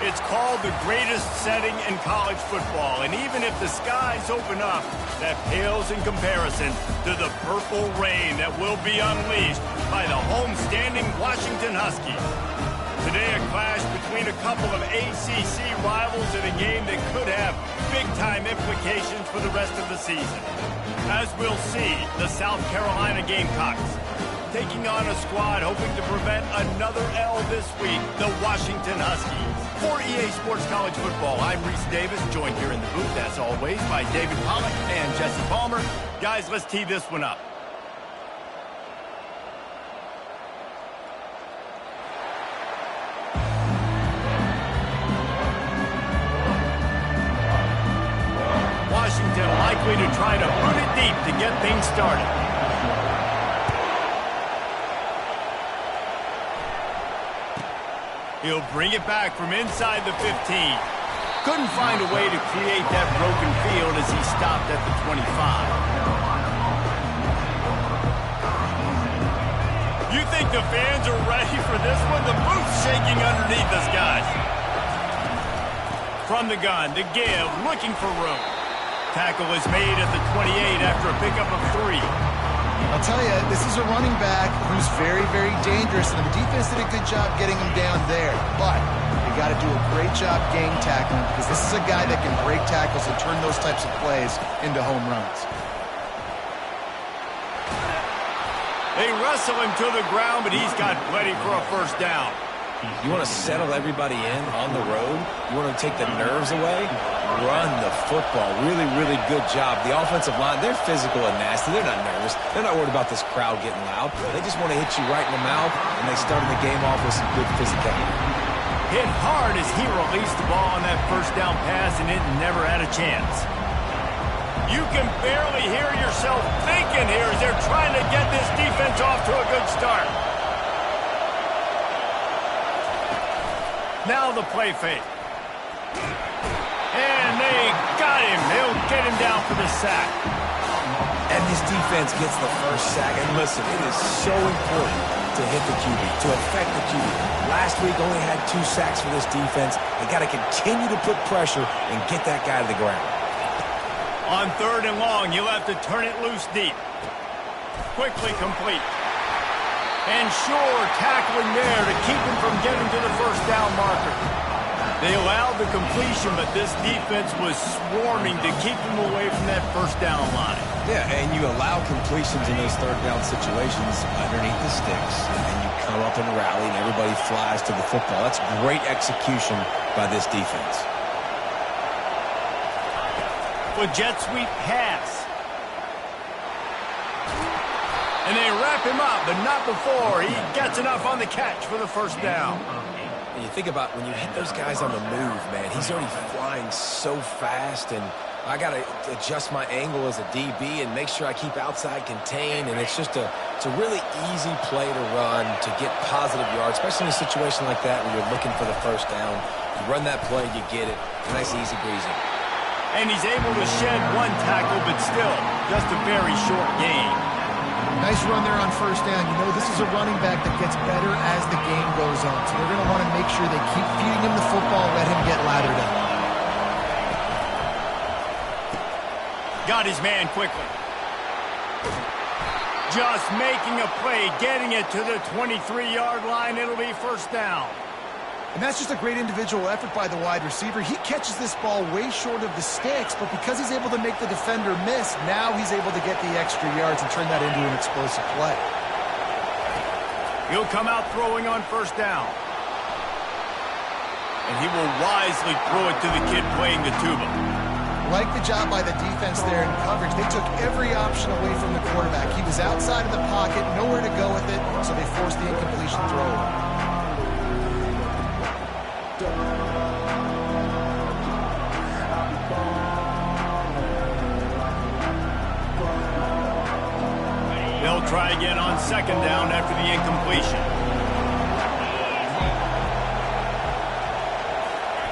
It's called the greatest setting in college football, and even if the skies open up, that pales in comparison to the purple rain that will be unleashed by the homestanding Washington Huskies. Today, a clash between a couple of ACC rivals in a game that could have big-time implications for the rest of the season. As we'll see, the South Carolina Gamecocks taking on a squad hoping to prevent another L this week, the Washington Huskies. For EA Sports College Football, I'm Reese Davis, joined here in the booth, as always, by David Pollack and Jesse Palmer. Guys, let's tee this one up. Washington likely to try to boot it deep to get things started. He'll bring it back from inside the 15. Couldn't find a way to create that broken field as he stopped at the 25. You think the fans are ready for this one? The booth's shaking underneath us, guys. From the gun, to give, looking for room. Tackle is made at the 28 after a pickup of 3. I'll tell you, this is a running back who's very, very dangerous, and the defense did a good job getting him down there. But you got to do a great job gang tackling, because this is a guy that can break tackles and turn those types of plays into home runs. They wrestle him to the ground, but he's got plenty for a first down. You want to settle everybody in on the road? You want to take the nerves away? Run the football. Really, really good job. The offensive line, they're physical and nasty. They're not nervous. They're not worried about this crowd getting loud. They just want to hit you right in the mouth, and they started the game off with some good physicality. Hit hard as he released the ball on that first down pass, and it never had a chance. You can barely hear yourself thinking here as they're trying to get this defense off to a good start. Now the play fake. And they got him. They'll get him down for the sack. And this defense gets the first sack. And listen, it is so important to hit the QB, to affect the QB. Last week only had 2 sacks for this defense. They got to continue to put pressure and get that guy to the ground. On 3rd and long, you'll have to turn it loose deep. Quickly complete. And sure, tackling there to keep him from getting to the first down marker. They allowed the completion, but this defense was swarming to keep him away from that first down line. Yeah, and you allow completions in those 3rd down situations underneath the sticks, and you come up and rally, and everybody flies to the football. That's great execution by this defense. With jet sweep pass. And they wrap him up, but not before he gets enough on the catch for the first down. And you think about when you hit those guys on the move, man, he's already flying so fast, and I got to adjust my angle as a DB and make sure I keep outside contained, and it's a really easy play to run to get positive yards, especially in a situation like that where you're looking for the first down. You run that play, you get it. Nice, easy breezy. And he's able to shed 1 tackle, but still just a very short gain. Nice run there on first down. You know, this is a running back that gets better as the game goes on. So they're going to want to make sure they keep feeding him the football and let him get lathered up. Got his man quickly. Just making a play, getting it to the 23-yard line. It'll be first down. And that's just a great individual effort by the wide receiver. He catches this ball way short of the sticks, but because he's able to make the defender miss, now he's able to get the extra yards and turn that into an explosive play. He'll come out throwing on first down. And he will wisely throw it to the kid playing the tuba. Like the job by the defense there in coverage. They took every option away from the quarterback. He was outside of the pocket, nowhere to go with it, so they forced the incompletion throw. They'll try again on 2nd down after the incompletion.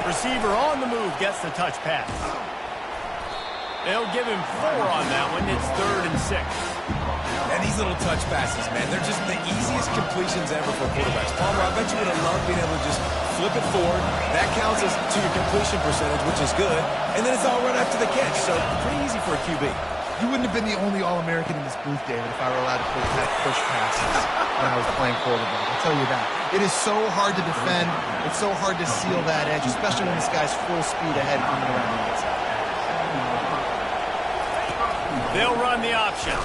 Receiver on the move gets the touch pass. They'll give him 4 on that one. It's 3rd and 6. And these little touch passes, man, they're just the easiest completions ever for quarterbacks. Palmer, I bet you would have loved being able to just flip it forward. That counts as to your completion percentage, which is good. And then it's all run after the catch, so pretty easy for a QB. You wouldn't have been the only All-American in this booth, David, if I were allowed to push passes when I was playing quarterback. I'll tell you that. It is so hard to defend. It's so hard to seal that edge, especially when this guy's full speed ahead coming around the outside. They'll run the option.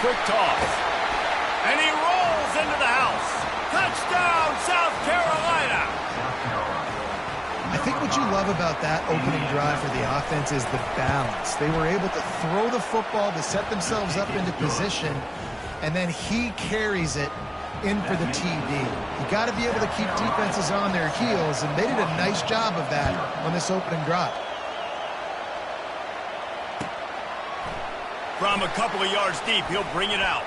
Quick toss. And he rolls into the house. Touchdown, South Carolina! I think what you love about that opening drive for the offense is the balance. They were able to throw the football to set themselves up into position, and then he carries it in for the TD. You got to be able to keep defenses on their heels, and they did a nice job of that on this opening drive. From a couple of yards deep, he'll bring it out.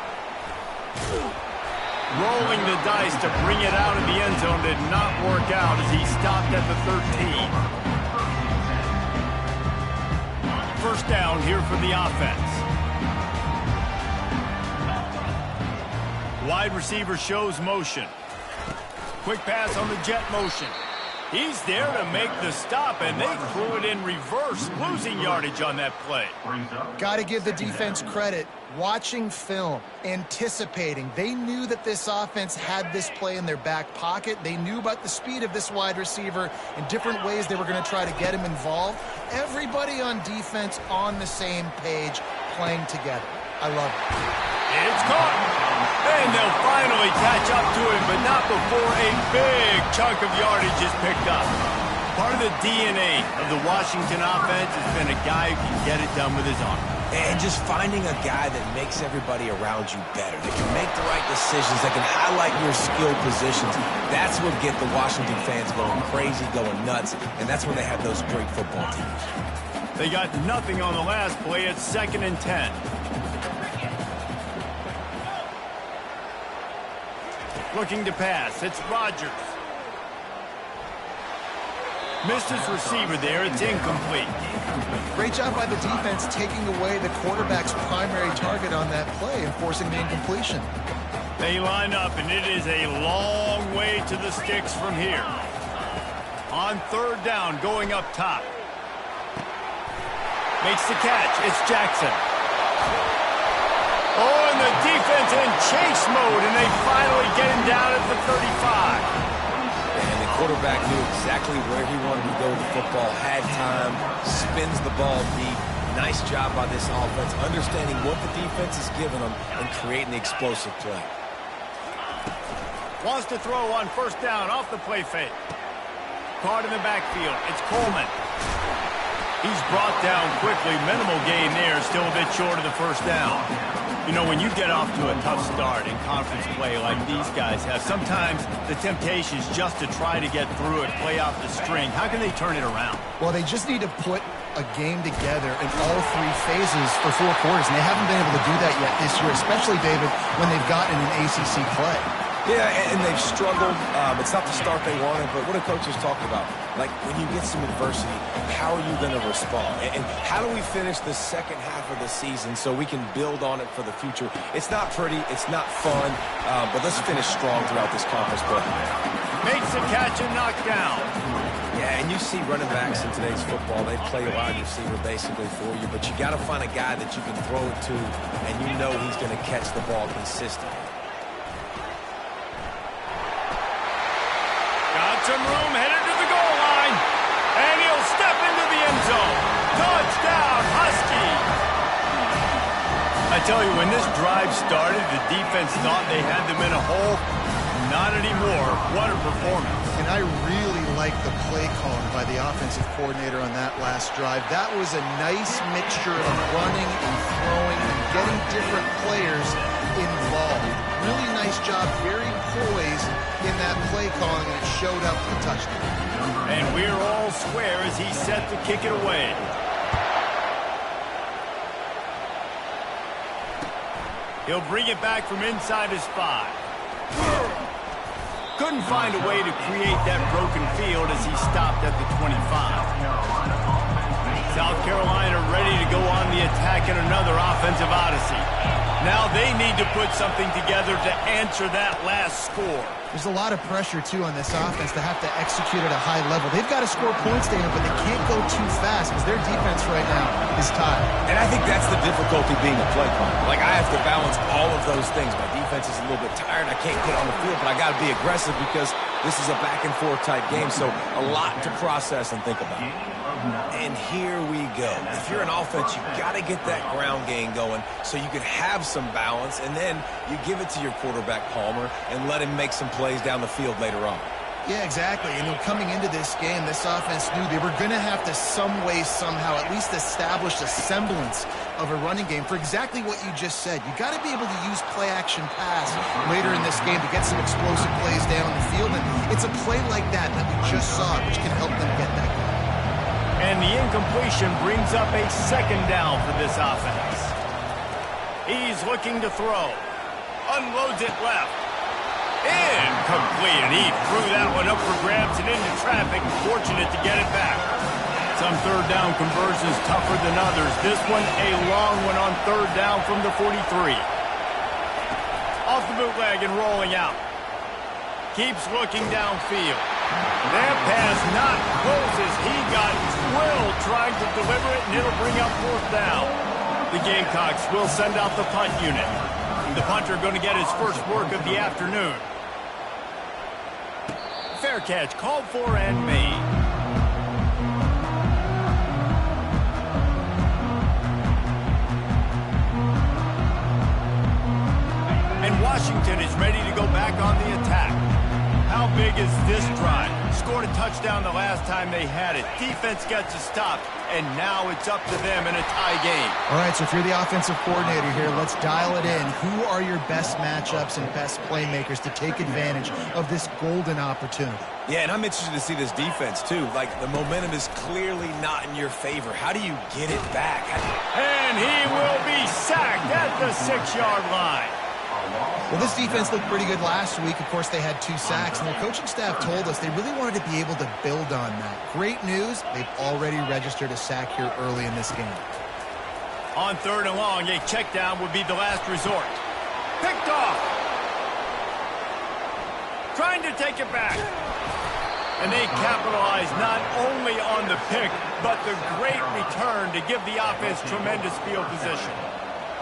Rolling the dice to bring it out of the end zone did not work out as he stopped at the 13. First down here for the offense. Wide receiver shows motion. Quick pass on the jet motion. He's there to make the stop, and they threw it in reverse, losing yardage on that play. Got to give the defense credit. Watching film, anticipating. They knew that this offense had this play in their back pocket. They knew about the speed of this wide receiver and different ways they were going to try to get him involved. Everybody on defense on the same page, playing together. I love it. It's caught. And they'll finally catch up to him, but not before a big chunk of yardage is picked up. Part of the DNA of the Washington offense has been a guy who can get it done with his arm. And just finding a guy that makes everybody around you better, that can make the right decisions, that can highlight your skill positions. That's what get the Washington fans going crazy, going nuts, and that's when they have those great football teams. They got nothing on the last play. It's 2nd and 10. Looking to pass. It's Rodgers. Missed his receiver there. It's incomplete. Great job by the defense taking away the quarterback's primary target on that play and forcing the incompletion. They line up, and it is a long way to the sticks from here. On 3rd down, going up top. Makes the catch. It's Jackson. Oh, and the defense in chase mode, and they finally get him down at the 35. And the quarterback knew exactly where he wanted to go with the football, had time, spins the ball deep. Nice job by this offense, understanding what the defense is giving them and creating the explosive play. Wants to throw on 1st down off the play fake. Caught in the backfield. It's Coleman. He's brought down quickly. Minimal gain there, still a bit short of the 1st down. You know, when you get off to a tough start in conference play like these guys have, sometimes the temptation is just to try to get through it, play off the string. How can they turn it around? Well, they just need to put a game together in all 3 phases for 4 quarters, and they haven't been able to do that yet this year, especially, David, when they've gotten an ACC play. Yeah, and they've struggled. It's not the start they wanted, but what a coach is talking about. Like, when you get some adversity, how are you going to respond? And how do we finish the second half of the season so we can build on it for the future? It's not pretty. It's not fun. But let's finish strong throughout this conference play. Makes the catch and knocked down. Yeah, and you see running backs in today's football, they play a wide receiver basically for you, but you got to find a guy that you can throw it to, and you know he's going to catch the ball consistently. Some room, headed to the goal line, and he'll step into the end zone. Touchdown, Huskies! I tell you, when this drive started, the defense thought they had them in a hole. Not anymore. What a performance. And I really like the play calling by the offensive coordinator on that last drive. That was a nice mixture of running and throwing and getting different players involved. Really nice job, very poised in that play calling, and it showed up for the touchdown. And we're all square as he's set to kick it away. He'll bring it back from inside his 5. Couldn't find a way to create that broken field as he stopped at the 25. South Carolina ready to go on the attack in another offensive odyssey. Now they need to put something together to answer that last score. There's a lot of pressure, too, on this offense to have to execute at a high level. They've got to score points, Dana, but they can't go too fast because their defense right now is tired. And I think that's the difficulty being a play caller. Like, I have to balance all of those things. My defense is a little bit tired. I can't get on the field, but I got to be aggressive because this is a back-and-forth type game, so a lot to process and think about. And here we go. If you're an offense, you got to get that ground game going so you can have some balance, and then you give it to your quarterback, Palmer, and let him make some plays down the field later on. Yeah, exactly. And coming into this game, this offense knew they were going to have to some way, somehow, at least establish a semblance of a running game for exactly what you just said. You got to be able to use play-action pass later in this game to get some explosive plays down the field. And it's a play like that we just saw, which can help them get that going. And the incompletion brings up a second down for this offense. He's looking to throw. Unloads it left. Incomplete, and he threw that one up for grabs and into traffic. Fortunate to get it back. Some third down conversions tougher than others. This one a long one on third down from the 43. Off the bootleg and rolling out. Keeps looking downfield. That pass not close as he got drilled trying to deliver it, and it'll bring up fourth down. The Gamecocks will send out the punt unit. The punter going to get his first work of the afternoon. Fair catch called for and made. And Washington is ready to go back on the attack. How big is this drive? Scored a touchdown the last time they had it. Defense gets a stop, and now it's up to them in a tie game. All right, so if you're the offensive coordinator here, let's dial it in. Who are your best matchups and best playmakers to take advantage of this golden opportunity? Yeah, and I'm interested to see this defense, too. Like, the momentum is clearly not in your favor. How do you get it back? And he will be sacked at the 6-yard line. Well, this defense looked pretty good last week. Of course, they had 2 sacks, and their coaching staff told us they really wanted to be able to build on that. Great news, they've already registered a sack here early in this game. On third and long, a check down would be the last resort. Picked off. Trying to take it back. And they capitalize not only on the pick, but the great return to give the offense tremendous field position.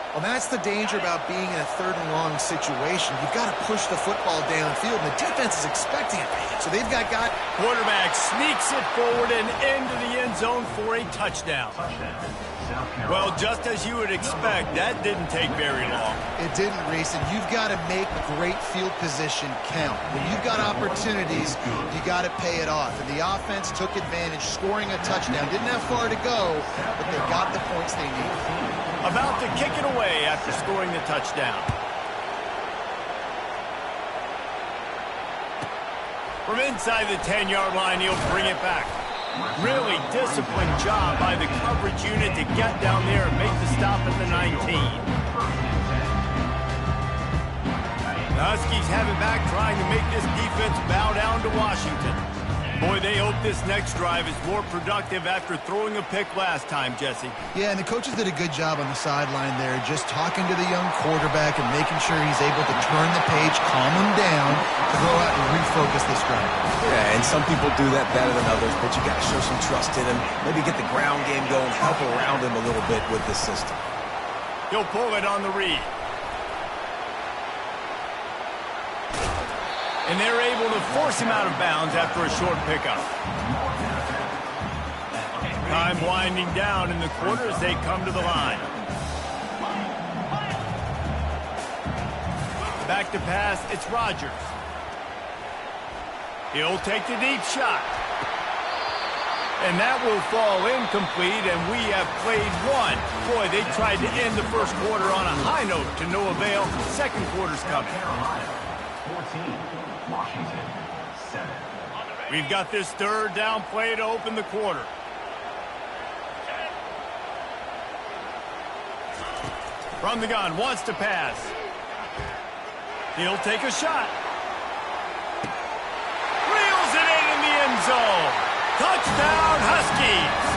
Well, that's the danger about being in a third and long situation. You've got to push the football downfield, and the defense is expecting it. So they've got quarterback sneaks it forward and into the end zone for a touchdown. Well, just as you would expect, that didn't take very long. It didn't, Reese, and you've got to make great field position count. When you've got opportunities, you got to pay it off. And the offense took advantage, scoring a touchdown. Didn't have far to go, but they got the points they needed. About to kick it away after scoring the touchdown. From inside the 10-yard line, he'll bring it back. Really disciplined job by the coverage unit to get down there and make the stop at the 19. The Huskies have it back, trying to make this defense bow down to Washington. Boy, they hope this next drive is more productive after throwing a pick last time, Jesse. Yeah, and the coaches did a good job on the sideline there, just talking to the young quarterback and making sure he's able to turn the page, calm him down, to go out and refocus this drive. Yeah, and some people do that better than others, but you got to show some trust in him. Maybe get the ground game going, help around him a little bit with this system. He'll pull it on the read. And they're able to force him out of bounds after a short pickup. Time winding down in the quarter as they come to the line. Back to pass, it's Rodgers. He'll take the deep shot. And that will fall incomplete, and we have played one. Boy, they tried to end the first quarter on a high note to no avail. Second quarter's coming. 14. Washington, 7. We've got this third down play to open the quarter. From the gun, wants to pass. He'll take a shot. Reels it in the end zone. Touchdown, Huskies.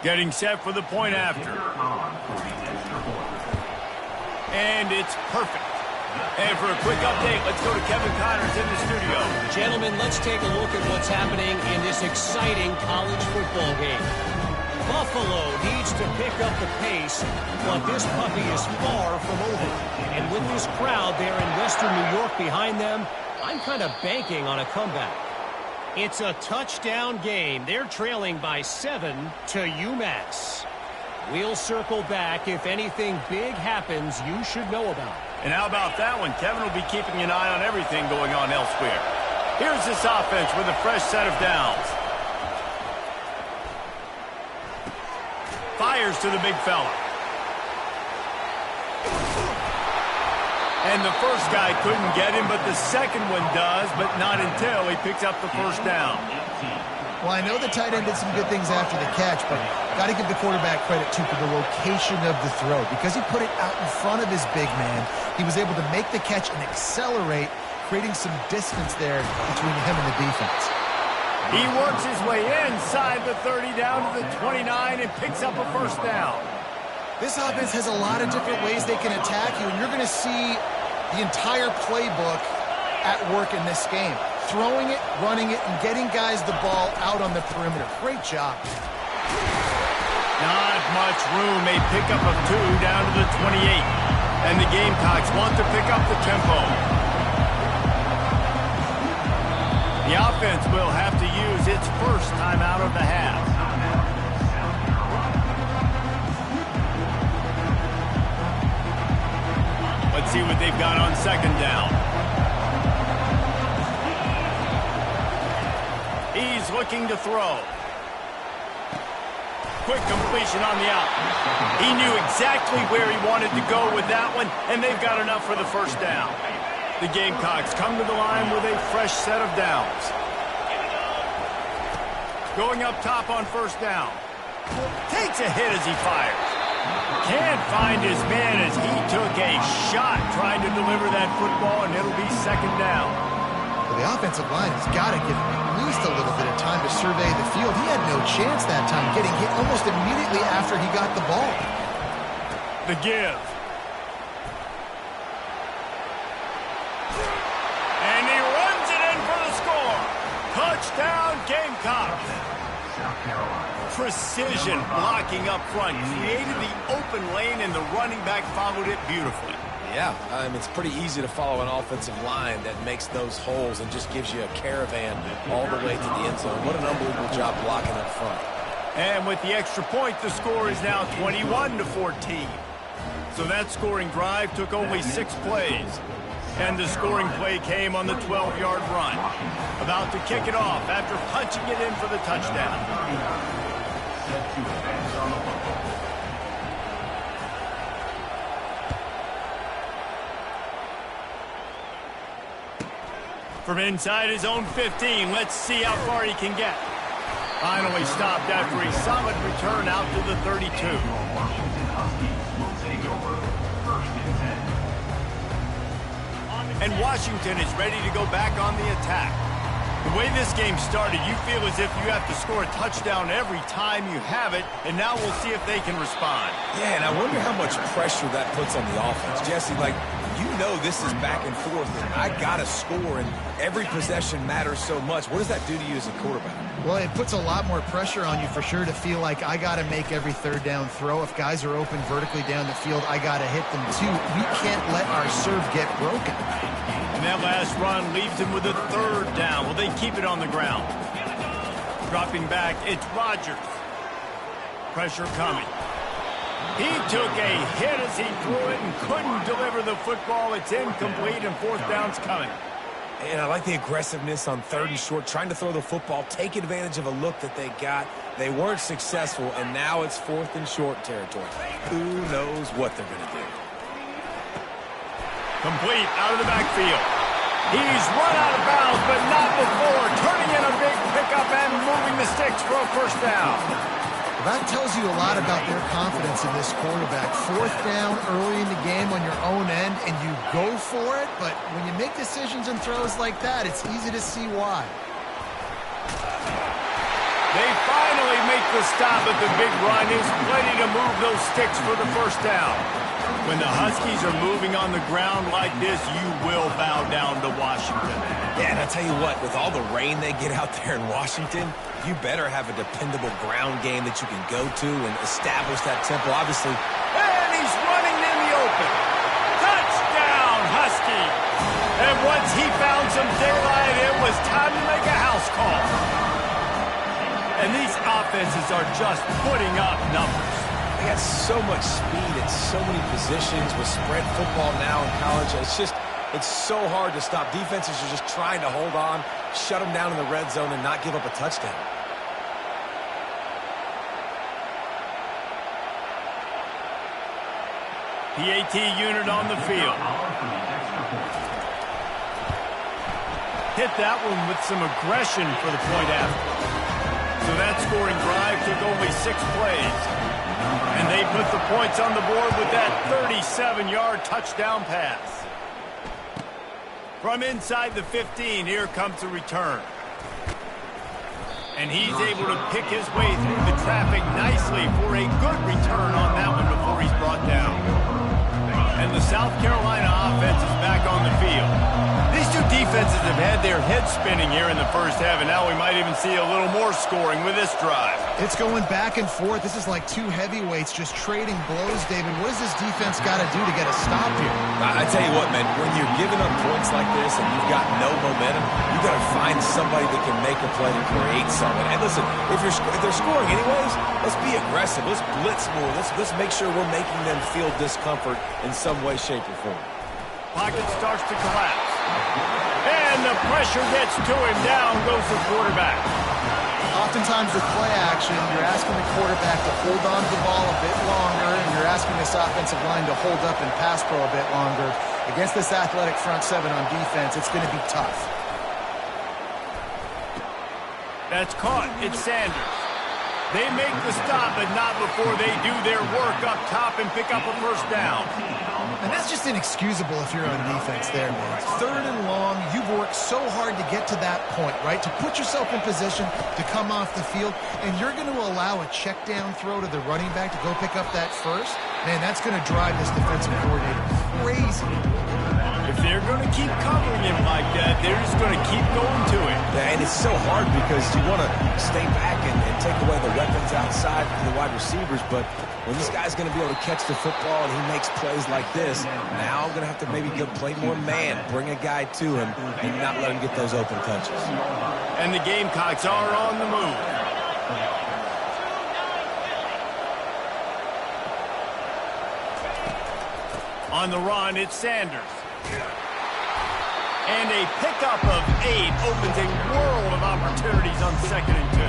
Getting set for the point after. And it's perfect. And for a quick update, let's go to Kevin Connors in the studio. Gentlemen, let's take a look at what's happening in this exciting college football game. Buffalo needs to pick up the pace, but this puppy is far from over. And with this crowd there in Western New York behind them, I'm kind of banking on a comeback. It's a touchdown game. They're trailing by 7 to UMass. We'll circle back if anything big happens you should know about. And how about that one? Kevin will be keeping an eye on everything going on elsewhere. Here's this offense with a fresh set of downs. Fires to the big fella. And the first guy couldn't get him, but the second one does, but not until he picks up the first down. Well, I know the tight end did some good things after the catch, but got to give the quarterback credit, too, for the location of the throw. Because he put it out in front of his big man, he was able to make the catch and accelerate, creating some distance there between him and the defense. He works his way inside the 30 down to the 29 and picks up a first down. This offense has a lot of different ways they can attack you, and you're going to see the entire playbook at work in this game. Throwing it, running it, and getting guys the ball out on the perimeter. Great job. Not much room. A pickup of 2 down to the 28. And the Gamecocks want to pick up the tempo. The offense will have to use its first timeout of the half. Let's see what they've got on second down. He's looking to throw. Quick completion on the out. He knew exactly where he wanted to go with that one, and they've got enough for the first down. The Gamecocks come to the line with a fresh set of downs. Going up top on first down. Takes a hit as he fires. Can't find his man as he took a shot trying to deliver that football, and it'll be second down. Well, the offensive line has got to give him at least a little bit of time to survey the field. He had no chance that time, getting hit almost immediately after he got the ball. The give. And he runs it in for the score. Touchdown, Gamecocks. Precision blocking up front. Created the open lane, and the running back followed it beautifully. Yeah, it's pretty easy to follow an offensive line that makes those holes and just gives you a caravan all the way to the end zone. What an unbelievable job blocking up front. And with the extra point, the score is now 21-14. So that scoring drive took only 6 plays. And the scoring play came on the 12-yard run. About to kick it off after punching it in for the touchdown. From inside his own 15, let's see how far he can get. Finally stopped after a solid return out to the 32. And Washington is ready to go back on the attack. The way this game started, you feel as if you have to score a touchdown every time you have it, and now we'll see if they can respond. Yeah, and I wonder how much pressure that puts on the offense. Jesse, you know this is back and forth, and I got to score, and every possession matters so much. What does that do to you as a quarterback? Well, it puts a lot more pressure on you for sure to feel like I got to make every third down throw. If guys are open vertically down the field, I got to hit them too. We can't let our serve get broken. And that last run leaves him with a third down. Will they keep it on the ground? Dropping back, it's Rodgers. Pressure coming. He took a hit as he threw it and couldn't deliver the football. It's incomplete, and fourth down's coming. And I like the aggressiveness on third and short, trying to throw the football, take advantage of a look that they got. They weren't successful, and now it's fourth and short territory. Who knows what they're going to do? Complete out of the backfield. He's run out of bounds, but not before. Turning in a big pickup and moving the sticks for a first down. That tells you a lot about their confidence in this quarterback. Fourth down early in the game on your own end, and you go for it, but when you make decisions and throws like that, it's easy to see why. They finally make the stop at the big run. Is plenty to move those sticks for the first down. When the Huskies are moving on the ground like this, you will bow down to Washington. Yeah, and I tell you what, with all the rain they get out there in Washington, you better have a dependable ground game that you can go to and establish that tempo, obviously. And he's running in the open. Touchdown, Husky. And once he found some daylight, it was time to make a house call. And these offenses are just putting up numbers. They got so much speed at so many positions with spread football now in college. It's so hard to stop. Defenses are just trying to hold on, shut them down in the red zone, and not give up a touchdown. PAT unit on the field. Hit that one with some aggression for the point after. So that scoring drive took only 6 plays. And they put the points on the board with that 37-yard touchdown pass. From inside the 15, here comes the return. And he's able to pick his way through the traffic nicely for a good return on that one before he's brought down. And the South Carolina offense is back on the field. These two defenses have had their heads spinning here in the first half, and now we might even see a little more scoring with this drive. It's going back and forth. This is like two heavyweights just trading blows, David. What does this defense got to do to get a stop here? I tell you what, man, when you're giving up points like this and you've got no momentum, you got to find somebody that can make a play and create something. And listen, if they're scoring anyways, let's be aggressive. Let's blitz more. Let's make sure we're making them feel discomfort in some way, shape, or form. Pocket starts to collapse. And the pressure gets to him. Down goes the quarterback. Oftentimes with play action, you're asking the quarterback to hold on to the ball a bit longer, and you're asking this offensive line to hold up and pass pro a bit longer. Against this athletic front seven on defense, it's going to be tough. That's caught. It's Sanders. They make the stop, but not before they do their work up top and pick up a first down. And that's just inexcusable if you're on defense there, man. 3rd and long, you've worked so hard to get to that point, right? To put yourself in position to come off the field, and you're going to allow a check down throw to the running back to go pick up that first? Man, that's going to drive this defensive coordinator crazy. If they're going to keep covering him like that, they're just going to keep going to him. Yeah, and it's so hard because you want to stay back and take away the weapons outside for the wide receivers, but when this guy's going to be able to catch the football and he makes plays like this, now I'm going to have to maybe go play more man, bring a guy to him, and not let him get those open touches. And the Gamecocks are on the move. On the run, it's Sanders. And a pickup of 8 opens a world of opportunities on 2nd and 2.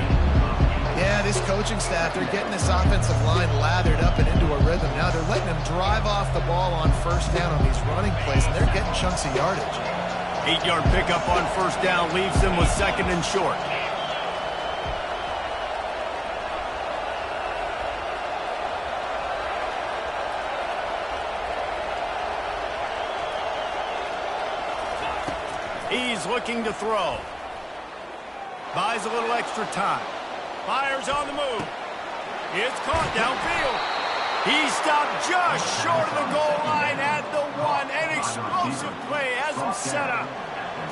Yeah, this coaching staff, they're getting this offensive line lathered up and into a rhythm. Now they're letting them drive off the ball on first down on these running plays, and they're getting chunks of yardage. 8-yard pickup on first down leaves them with 2nd and short. He's looking to throw. Buys a little extra time. Fires on the move. It's caught downfield. He stopped just short of the goal line at the 1. An explosive play has him set up.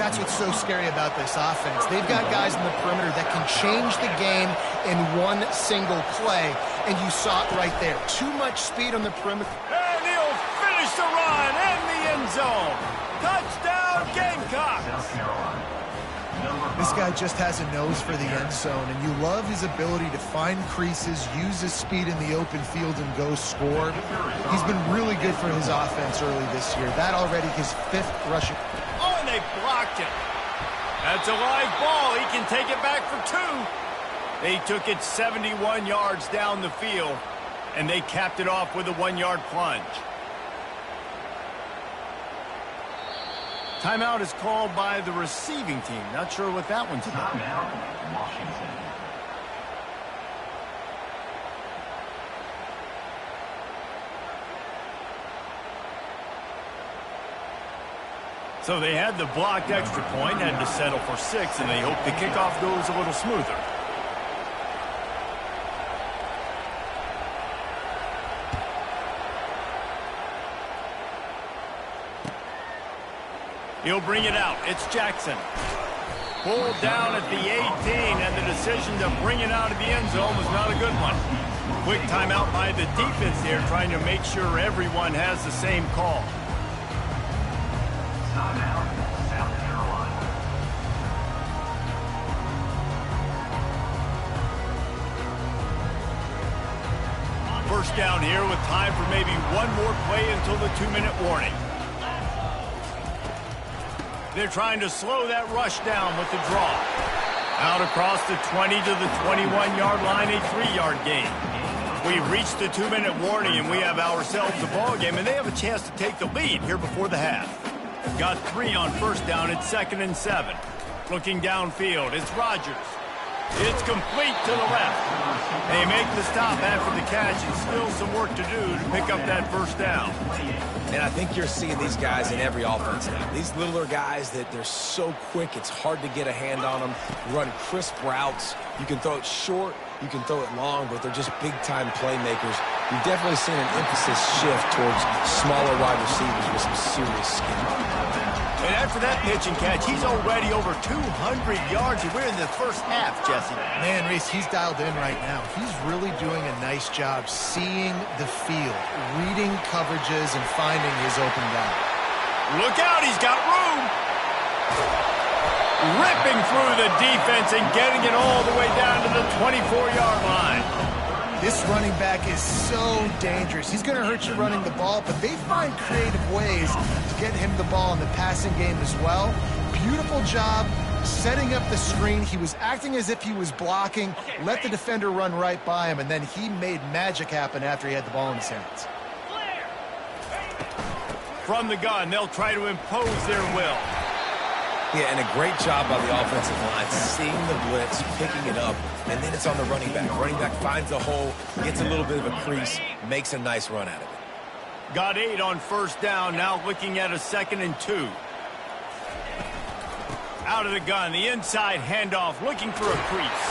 That's what's so scary about this offense. They've got guys in the perimeter that can change the game in one single play, and you saw it right there. Too much speed on the perimeter. And he'll finish the run in the end zone. Touchdown, Gamecocks. This guy just has a nose for the end zone, and you love his ability to find creases, use his speed in the open field, and go score. He's been really good for his offense early this year. That already his 5th rushing. Oh, and they blocked it. That's a live ball. He can take it back for 2. They took it 71 yards down the field, and they capped it off with a 1-yard plunge. Timeout is called by the receiving team. Not sure what that one's about. Timeout, Washington. So they had the blocked extra point, had to settle for 6, and they hope the kickoff goes a little smoother. He'll bring it out. It's Jackson. Pulled down at the 18, and the decision to bring it out of the end zone was not a good one. Quick timeout by the defense here, trying to make sure everyone has the same call. Timeout, South Carolina. First down here with time for maybe one more play until the 2-minute warning. They're trying to slow that rush down with the draw. Out across the 20 to the 21-yard line, a 3-yard gain. We've reached the 2-minute warning, and we have ourselves a ball game, and they have a chance to take the lead here before the half. Got 3 on first down. It's 2nd and 7. Looking downfield, it's Rodgers. It's complete to the left. They make the stop after the catch, and still some work to do to pick up that first down. And I think you're seeing these guys in every offense now. These littler guys that they're so quick, it's hard to get a hand on them. Run crisp routes. You can throw it short, you can throw it long, but they're just big-time playmakers. You've definitely seen an emphasis shift towards smaller wide receivers with some serious skill. And after that pitch and catch, he's already over 200 yards, and we're in the first half, Jesse. Man, Reese, he's dialed in right now. He's really doing a nice job seeing the field, reading coverages, and finding his open guy. Look out, he's got room. Ripping through the defense and getting it all the way down to the 24-yard line. This running back is so dangerous. He's going to hurt you running the ball, but they find creative ways to get him the ball in the passing game as well. Beautiful job setting up the screen. He was acting as if he was blocking, let the defender run right by him, and then he made magic happen after he had the ball in his hands. From the gun, they'll try to impose their will. Yeah, and a great job by the offensive line, seeing the blitz, picking it up, and then it's on the running back. Running back finds a hole, gets a little bit of a crease, makes a nice run out of it. Got 8 on first down, now looking at a 2nd and 2. Out of the gun, the inside handoff, looking for a crease.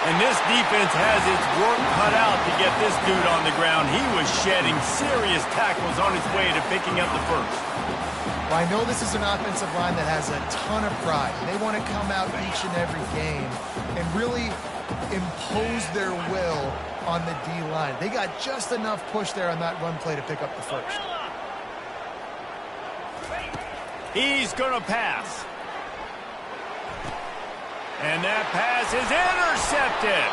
And this defense has its work cut out to get this dude on the ground. He was shedding serious tackles on his way to picking up the first. Well, I know this is an offensive line that has a ton of pride. They want to come out each and every game and really impose their will on the D-line. They got just enough push there on that run play to pick up the first. He's going to pass. And that pass is intercepted.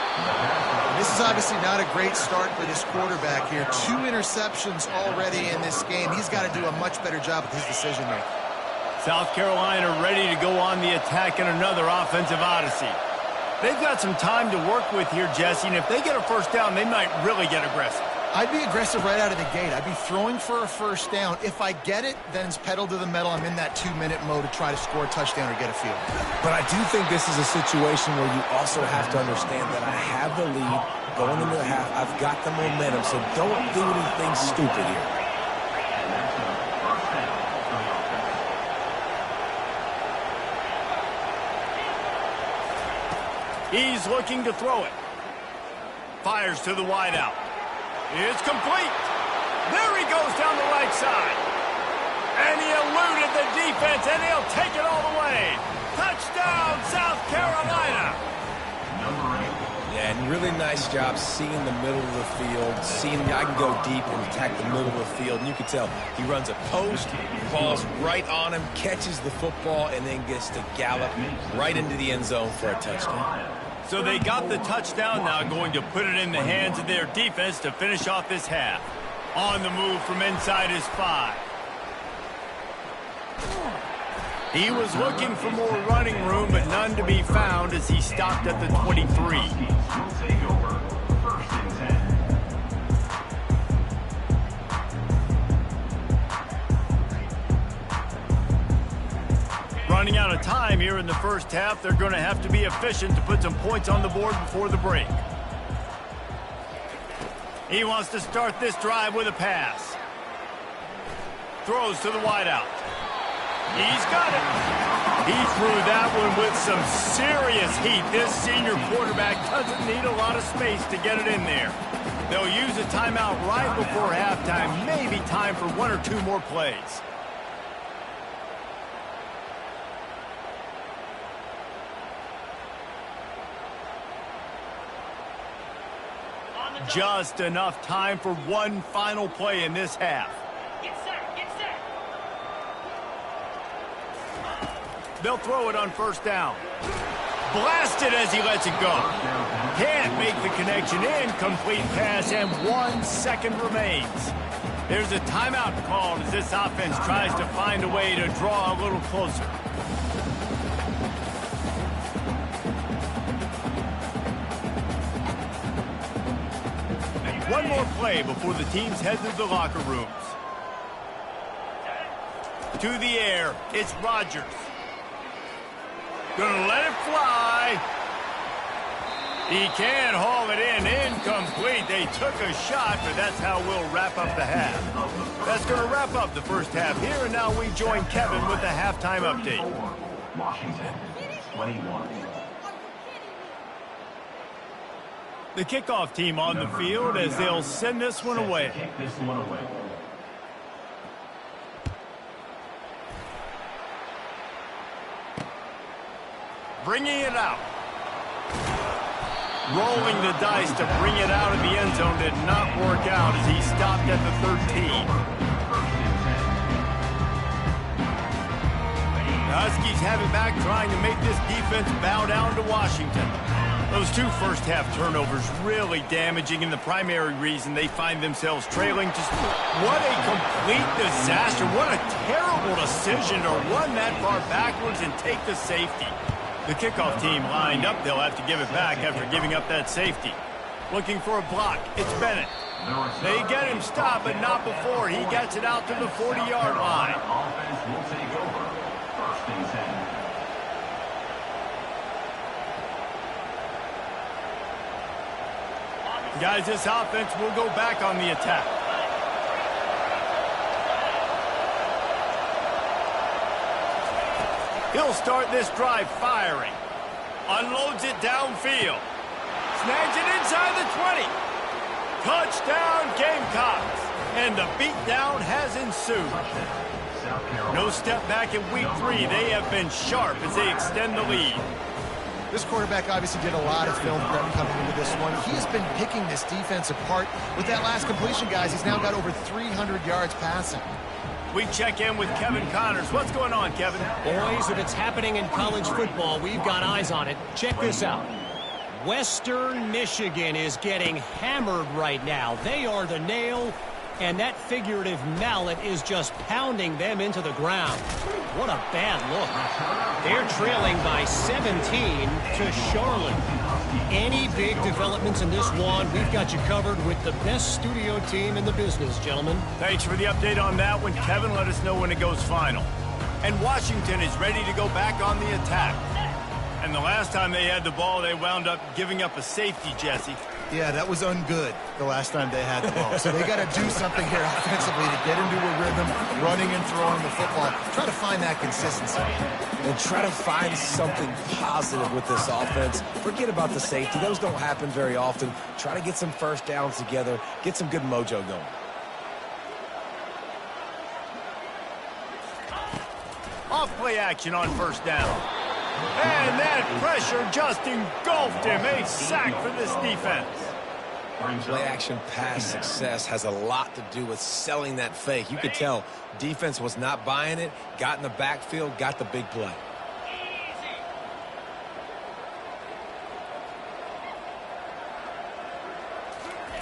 This is obviously not a great start for this quarterback here. 2 interceptions already in this game. He's got to do a much better job with his decision-making. South Carolina ready to go on the attack in another offensive odyssey. They've got some time to work with here, Jesse, and if they get a first down, they might really get aggressive. I'd be aggressive right out of the gate. I'd be throwing for a first down. If I get it, then it's pedal to the metal. I'm in that 2-minute mode to try to score a touchdown or get a field. But I do think this is a situation where you also have to understand that I have the lead going into the half. I've got the momentum, so don't do anything stupid here. He's looking to throw it. Fires to the wideout. It's complete. There he goes down the right side. And he eluded the defense, and he'll take it all the way. Touchdown, South Carolina. Yeah, and really nice job seeing the middle of the field, seeing I can go deep and attack the middle of the field. And you can tell he runs a post, falls right on him, catches the football, and then gets to gallop right into the end zone for a touchdown. So they got the touchdown, now going to put it in the hands of their defense to finish off this half. On the move from inside his 5. He was looking for more running room, but none to be found as he stopped at the 23. Take over. 1st and 10. Running out of time here in the first half, they're going to have to be efficient to put some points on the board before the break. He wants to start this drive with a pass. Throws to the wideout. He's got it. He threw that one with some serious heat. This senior quarterback doesn't need a lot of space to get it in there. They'll use a timeout right before halftime. Maybe time for 1 or 2 more plays. Just enough time for one final play in this half. Get set, get set. They'll throw it on first down. Blasted as he lets it go. Can't make the connection. Incomplete pass, and 1 second remains. There's a timeout called as this offense tries to find a way to draw a little closer. One more play before the teams head to the locker rooms. To the air, it's Rodgers. Gonna let it fly. He can haul it in. Incomplete. They took a shot, but that's how we'll wrap up the half. That's going to wrap up the first half here, and now we join Kevin with the halftime update. Washington, 21. The kickoff team on the field as they'll send this one away. Kick this one away. Bringing it out. Rolling the dice to bring it out of the end zone did not work out as he stopped at the 13. The Huskies have it back, trying to make this defense bow down to Washington. Those 2 first-half turnovers really damaging, and the primary reason they find themselves trailing. Just what a complete disaster. What a terrible decision to run that far backwards and take the safety. The kickoff team lined up. They'll have to give it back after giving up that safety. Looking for a block. It's Bennett. They get him stopped, but not before he gets it out to the 40-yard line. Offense will take over. First and 10. Guys, this offense will go back on the attack. He'll start this drive firing. Unloads it downfield. Snags it inside the 20. Touchdown, Gamecocks. And the beatdown has ensued. No step back in week 3. They have been sharp as they extend the lead. This quarterback obviously did a lot of film prep coming into this one. He has been picking this defense apart. With that last completion, guys, he's now got over 300 yards passing. We check in with Kevin Connors. What's going on, Kevin? Boys, if it's happening in college football, we've got eyes on it. Check this out. Western Michigan is getting hammered right now. They are the nail, and that figurative mallet is just pounding them into the ground. What a bad look. They're trailing by 17 to Charlotte. Any big developments in this one, we've got you covered with the best studio team in the business, gentlemen. Thanks for the update on that one, Kevin. Let us know when it goes final. And Washington is ready to go back on the attack. And the last time they had the ball, they wound up giving up a safety, Jesse. Yeah, that was ungood the last time they had the ball. So they got to do something here offensively to get into a rhythm, running and throwing the football. Try to find that consistency. And try to find something positive with this offense. Forget about the safety. Those don't happen very often. Try to get some first downs together. Get some good mojo going. Off play action on first down. And that pressure just engulfed him. A sack for this defense. Play action pass success has a lot to do with selling that fake. You could tell defense was not buying it, got in the backfield, got the big play.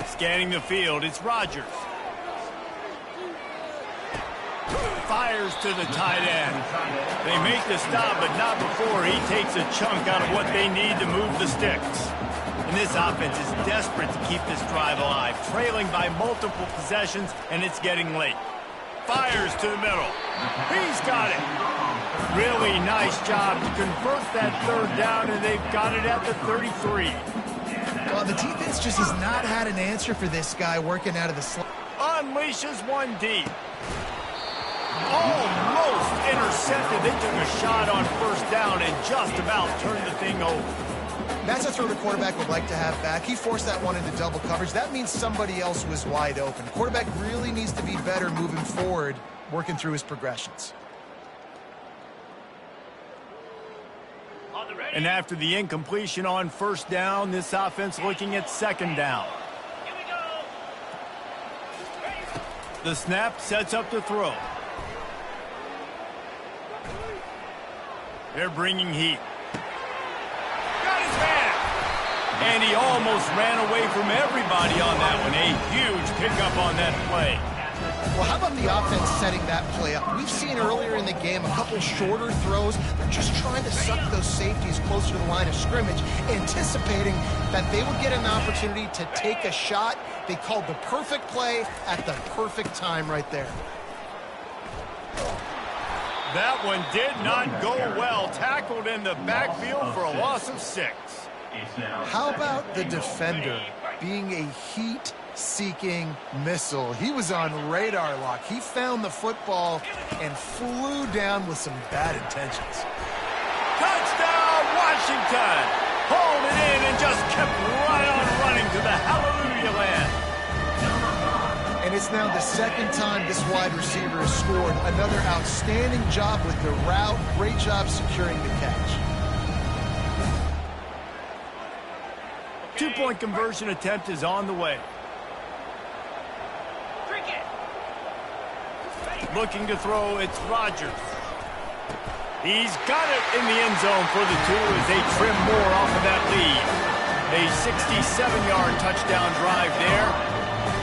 Scanning the field, it's Rodgers. Fires to the tight end. They make the stop, but not before he takes a chunk out of what they need to move the sticks. And this offense is desperate to keep this drive alive, trailing by multiple possessions, and it's getting late. Fires to the middle. He's got it. Really nice job to convert that third down, and they've got it at the 33. Well, the defense just has not had an answer for this guy working out of the slot. Unleashes one deep. Almost intercepted. They took a shot on first down and just about turned the thing over. That's a throw the quarterback would like to have back. He forced that one into double coverage. That means somebody else was wide open. Quarterback really needs to be better moving forward, working through his progressions. And after the incompletion on first down, this offense looking at second down. The snap sets up the throw. They're bringing heat. Got his hand. And he almost ran away from everybody on that one. A huge pickup on that play. Well, how about the offense setting that play up? We've seen earlier in the game a couple shorter throws. They're just trying to suck those safeties closer to the line of scrimmage, anticipating that they would get an opportunity to take a shot. They called the perfect play at the perfect time right there. That one did not go well. Tackled in the backfield for a loss of 6. How about the defender being a heat-seeking missile? He was on radar lock. He found the football and flew down with some bad intentions. Touchdown, Washington! Hauled it in and just kept right on running to the hallelujah land. And it's now the second time this wide receiver has scored. Another outstanding job with the route. Great job securing the catch. 2-point conversion attempt is on the way. Looking to throw, it's Rodgers. He's got it in the end zone for the 2 as they trim more off of that lead. A 67-yard touchdown drive there.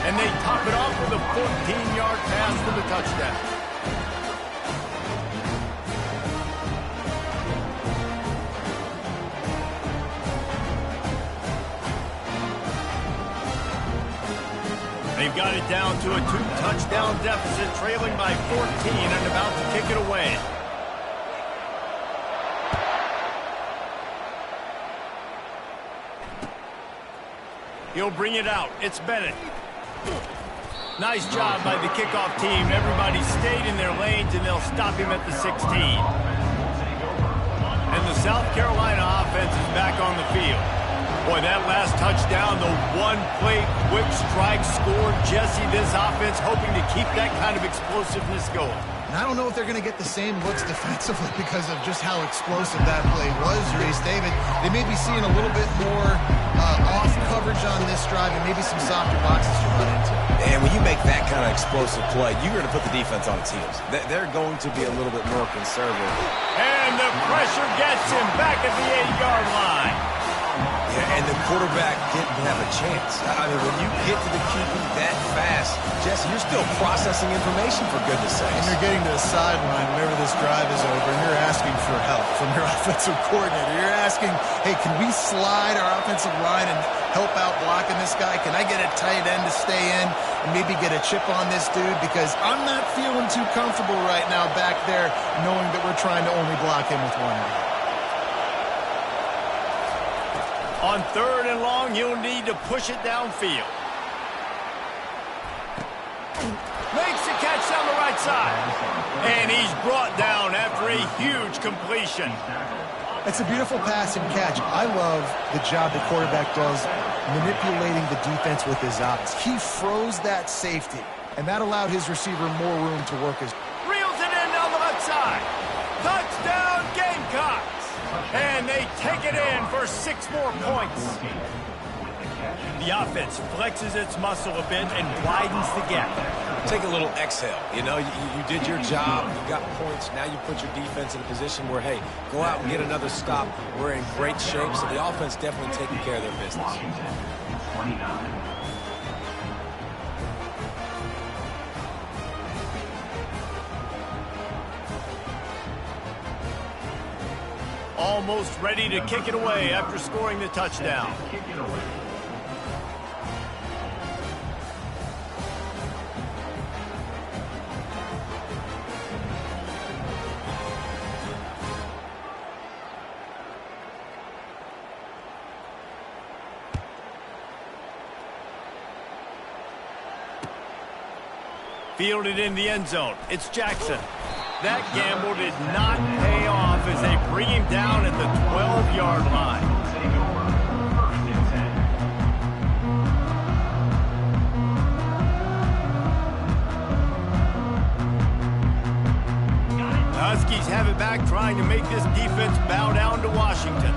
And they top it off with a 14-yard pass for the touchdown. They've got it down to a 2-touchdown deficit, trailing by 14 and about to kick it away. He'll bring it out. It's Bennett. Nice job by the kickoff team. Everybody stayed in their lanes, and they'll stop him at the 16. And the South Carolina offense is back on the field. Boy, that last touchdown, the one-play quick strike scored. Jesse, this offense hoping to keep that kind of explosiveness going. And I don't know if they're going to get the same looks defensively because of just how explosive that play was, Reese. David, they may be seeing a little bit more off coverage on this drive and maybe some softer boxes to run into. And when you make that kind of explosive play, you're going to put the defense on its heels. They're going to be a little bit more conservative. And the pressure gets him back at the 8-yard line. Yeah, and the quarterback didn't have a chance. I mean, when you get to the QB that fast, Jesse, you're still processing information, for goodness sakes. And you're getting to the sideline whenever this drive is over, and you're asking for help from your offensive coordinator. You're asking, hey, can we slide our offensive line and help out blocking this guy? Can I get a tight end to stay in and maybe get a chip on this dude? Because I'm not feeling too comfortable right now back there knowing that we're trying to only block him with one guy. On 3rd and long, you'll need to push it downfield. Makes the catch down the right side. And he's brought down after a huge completion. It's a beautiful pass and catch. I love the job the quarterback does manipulating the defense with his eyes. He froze that safety, and that allowed his receiver more room to work his... Reels it in down the left side. Touchdown, Gamecocks. And they take it in for 6 more points. The offense flexes its muscle a bit and widens the gap. Take a little exhale. You know, you did your job. You got points. Now you put your defense in a position where, hey, go out and get another stop. We're in great shape, so the offense definitely taking care of their business. Washington, 29. Almost ready to kick it away after scoring the touchdown. Kick it away. Fielded in the end zone. It's Jackson. That gamble did not pay off as they bring him down at the 12-yard line. Take over. 1st and 10. The Huskies have it back, trying to make this defense bow down to Washington.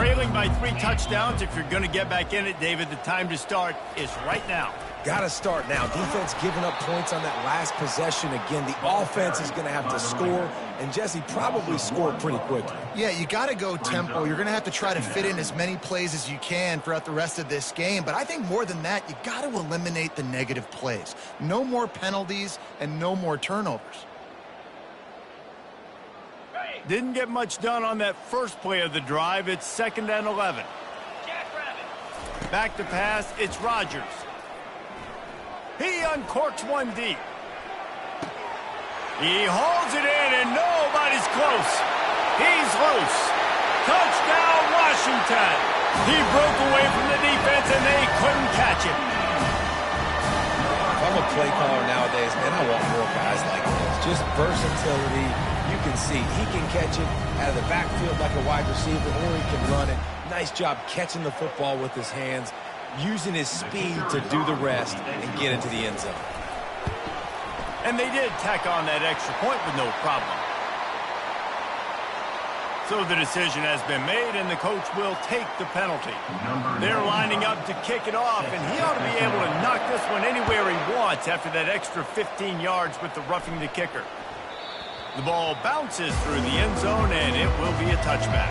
trailing by 3 touchdowns. If you're going to get back in it, David, the time to start is right now. Got to start now. Defense giving up points on that last possession. Again, the offense is going to have to score, and Jesse probably scored pretty quickly. Yeah, you got to go tempo. You're going to have to try to fit in as many plays as you can throughout the rest of this game. But I think more than that, you got to eliminate the negative plays. No more penalties and no more turnovers. Didn't get much done on that first play of the drive. It's 2nd and 11. Back to pass, it's Rodgers. He uncorks one deep. He hauls it in, and nobody's close. He's loose. Touchdown, Washington. He broke away from the defense, and they couldn't catch him. If I'm a play caller nowadays, man, I want more guys like this. Just versatility. You can see he can catch it out of the backfield like a wide receiver, or he can run it. Nice job catching the football with his hands, using his speed to do the rest and get into the end zone. And they did tack on that extra point with no problem. So the decision has been made, and the coach will take the penalty. They're lining up to kick it off, and he ought to be able to knock this one anywhere he wants after that extra 15 yards with the roughing the kicker. The ball bounces through the end zone, and it will be a touchback.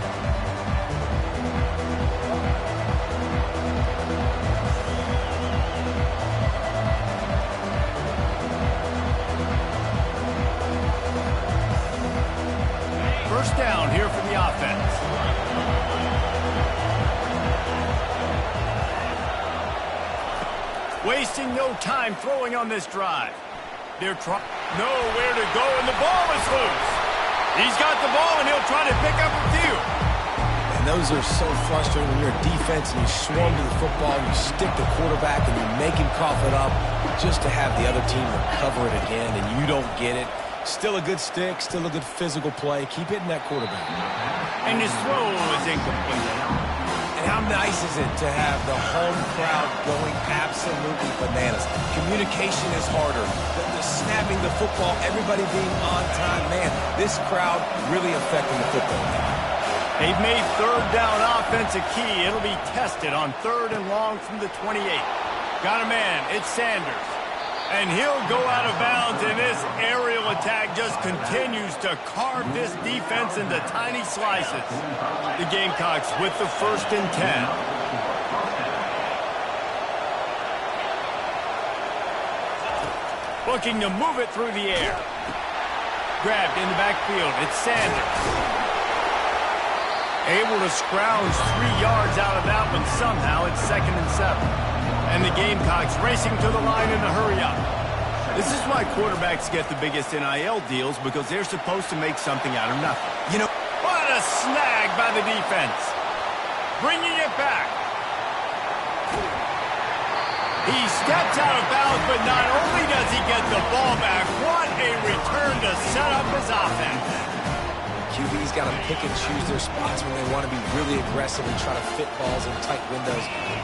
First down here for the offense. Wasting no time throwing on this drive. They're trying nowhere to go, and the ball is loose. He's got the ball, and he'll try to pick up a few. And those are so frustrating when you're a defense and you swarm to the football, you stick the quarterback, and you make him cough it up just to have the other team recover it again, and you don't get it. Still a good stick, still a good physical play. Keep hitting that quarterback. And his throw is incomplete. And how nice is it to have the home crowd going absolutely bananas? Communication is harder. The snapping the football, everybody being on time. Man, this crowd really affecting the football game. They've made third down offense a key. It'll be tested on 3rd and long from the 28. Got a man. It's Sanders. And he'll go out of bounds, and this aerial attack just continues to carve this defense into tiny slices. The Gamecocks with the 1st and 10. Looking to move it through the air. Grabbed in the backfield. It's Sanders. Able to scrounge 3 yards out of that one somehow. It's 2nd and 7. And the Gamecocks racing to the line in a hurry up. This is why quarterbacks get the biggest NIL deals, because they're supposed to make something out of nothing. You know, what a snag by the defense. Bringing it back. He steps out of bounds, but not only does he get the ball back, what a return to set up his offense. QB's got to pick and choose their spots when they want to be really aggressive and try to fit balls in tight windows.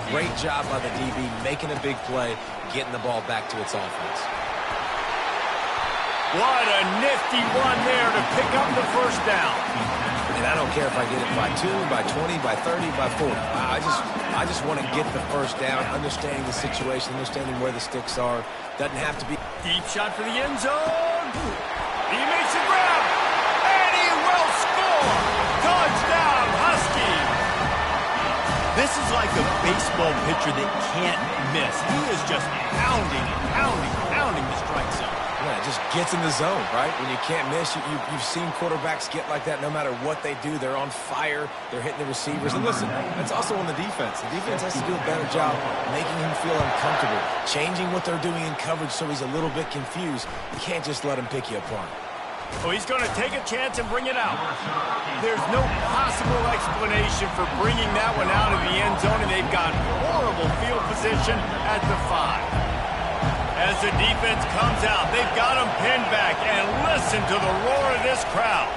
Great job by the DB, making a big play, getting the ball back to its offense. What a nifty one there to pick up the 1st down. And I don't care if I get it by 2, by 20, by 30, by 40. I just want to get the 1st down, understanding the situation, understanding where the sticks are. Doesn't have to be. Deep shot for the end zone. He makes a grab. And he will score. Touchdown, Huskies. This is like a baseball pitcher that can't miss. He is just pounding and pounding, pounding the strike zone. Yeah, it just gets in the zone, right? When you can't miss, you've seen quarterbacks get like that no matter what they do. They're on fire. They're hitting the receivers. And listen, that's also on the defense. The defense has to do a better job making him feel uncomfortable, changing what they're doing in coverage so he's a little bit confused. You can't just let him pick you apart. Oh, he's going to take a chance and bring it out. There's no possible explanation for bringing that one out of the end zone, and they've got horrible field position at the 5. As the defense comes out, they've got him pinned back, and listen to the roar of this crowd.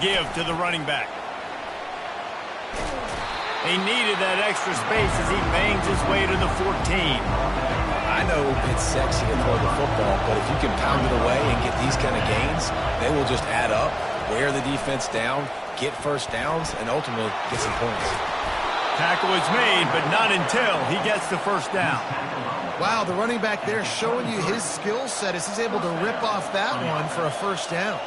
Give to the running back. He needed that extra space as he bangs his way to the 14. I know it's sexy to throw the football, but if you can pound it away and get these kind of gains, they will just add up, wear the defense down, get 1st downs, and ultimately get some points. Tackle is made, but not until he gets the first down. Wow, the running back there showing you his skill set as he's able to rip off that one for a first down.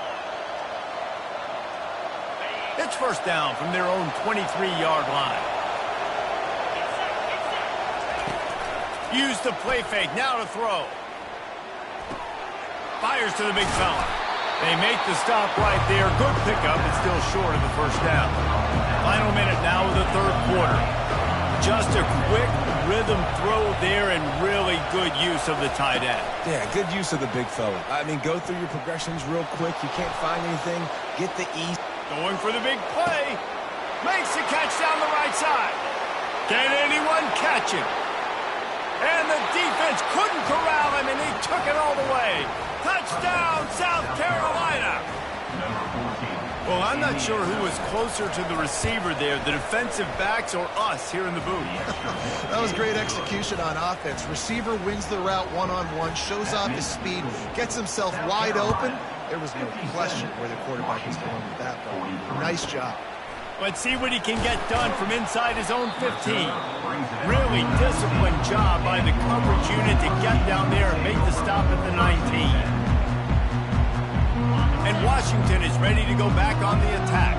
It's first down from their own 23-yard line. Use the play fake, now to throw. Fires to the big fella. They make the stop right there. Good pickup, but still short of the first down. Final minute now of the third quarter. Just a quick rhythm throw there and really good use of the tight end. Yeah, good use of the big fella. I mean, go through your progressions real quick. You can't find anything. Get the ease. Going for the big play. Makes the catch down the right side. Can anyone catch him? And the defense couldn't corral him, and he took it all the way. Touchdown, South Carolina. Well, I'm not sure who was closer to the receiver there, the defensive backs or us here in the booth. That was great execution on offense. Receiver wins the route one-on-one, shows off his speed, gets himself wide open. There was no question where the quarterback was going with that ball. Nice job. Let's see what he can get done from inside his own 15. Really disciplined job by the coverage unit to get down there and make the stop at the 19. And Washington is ready to go back on the attack.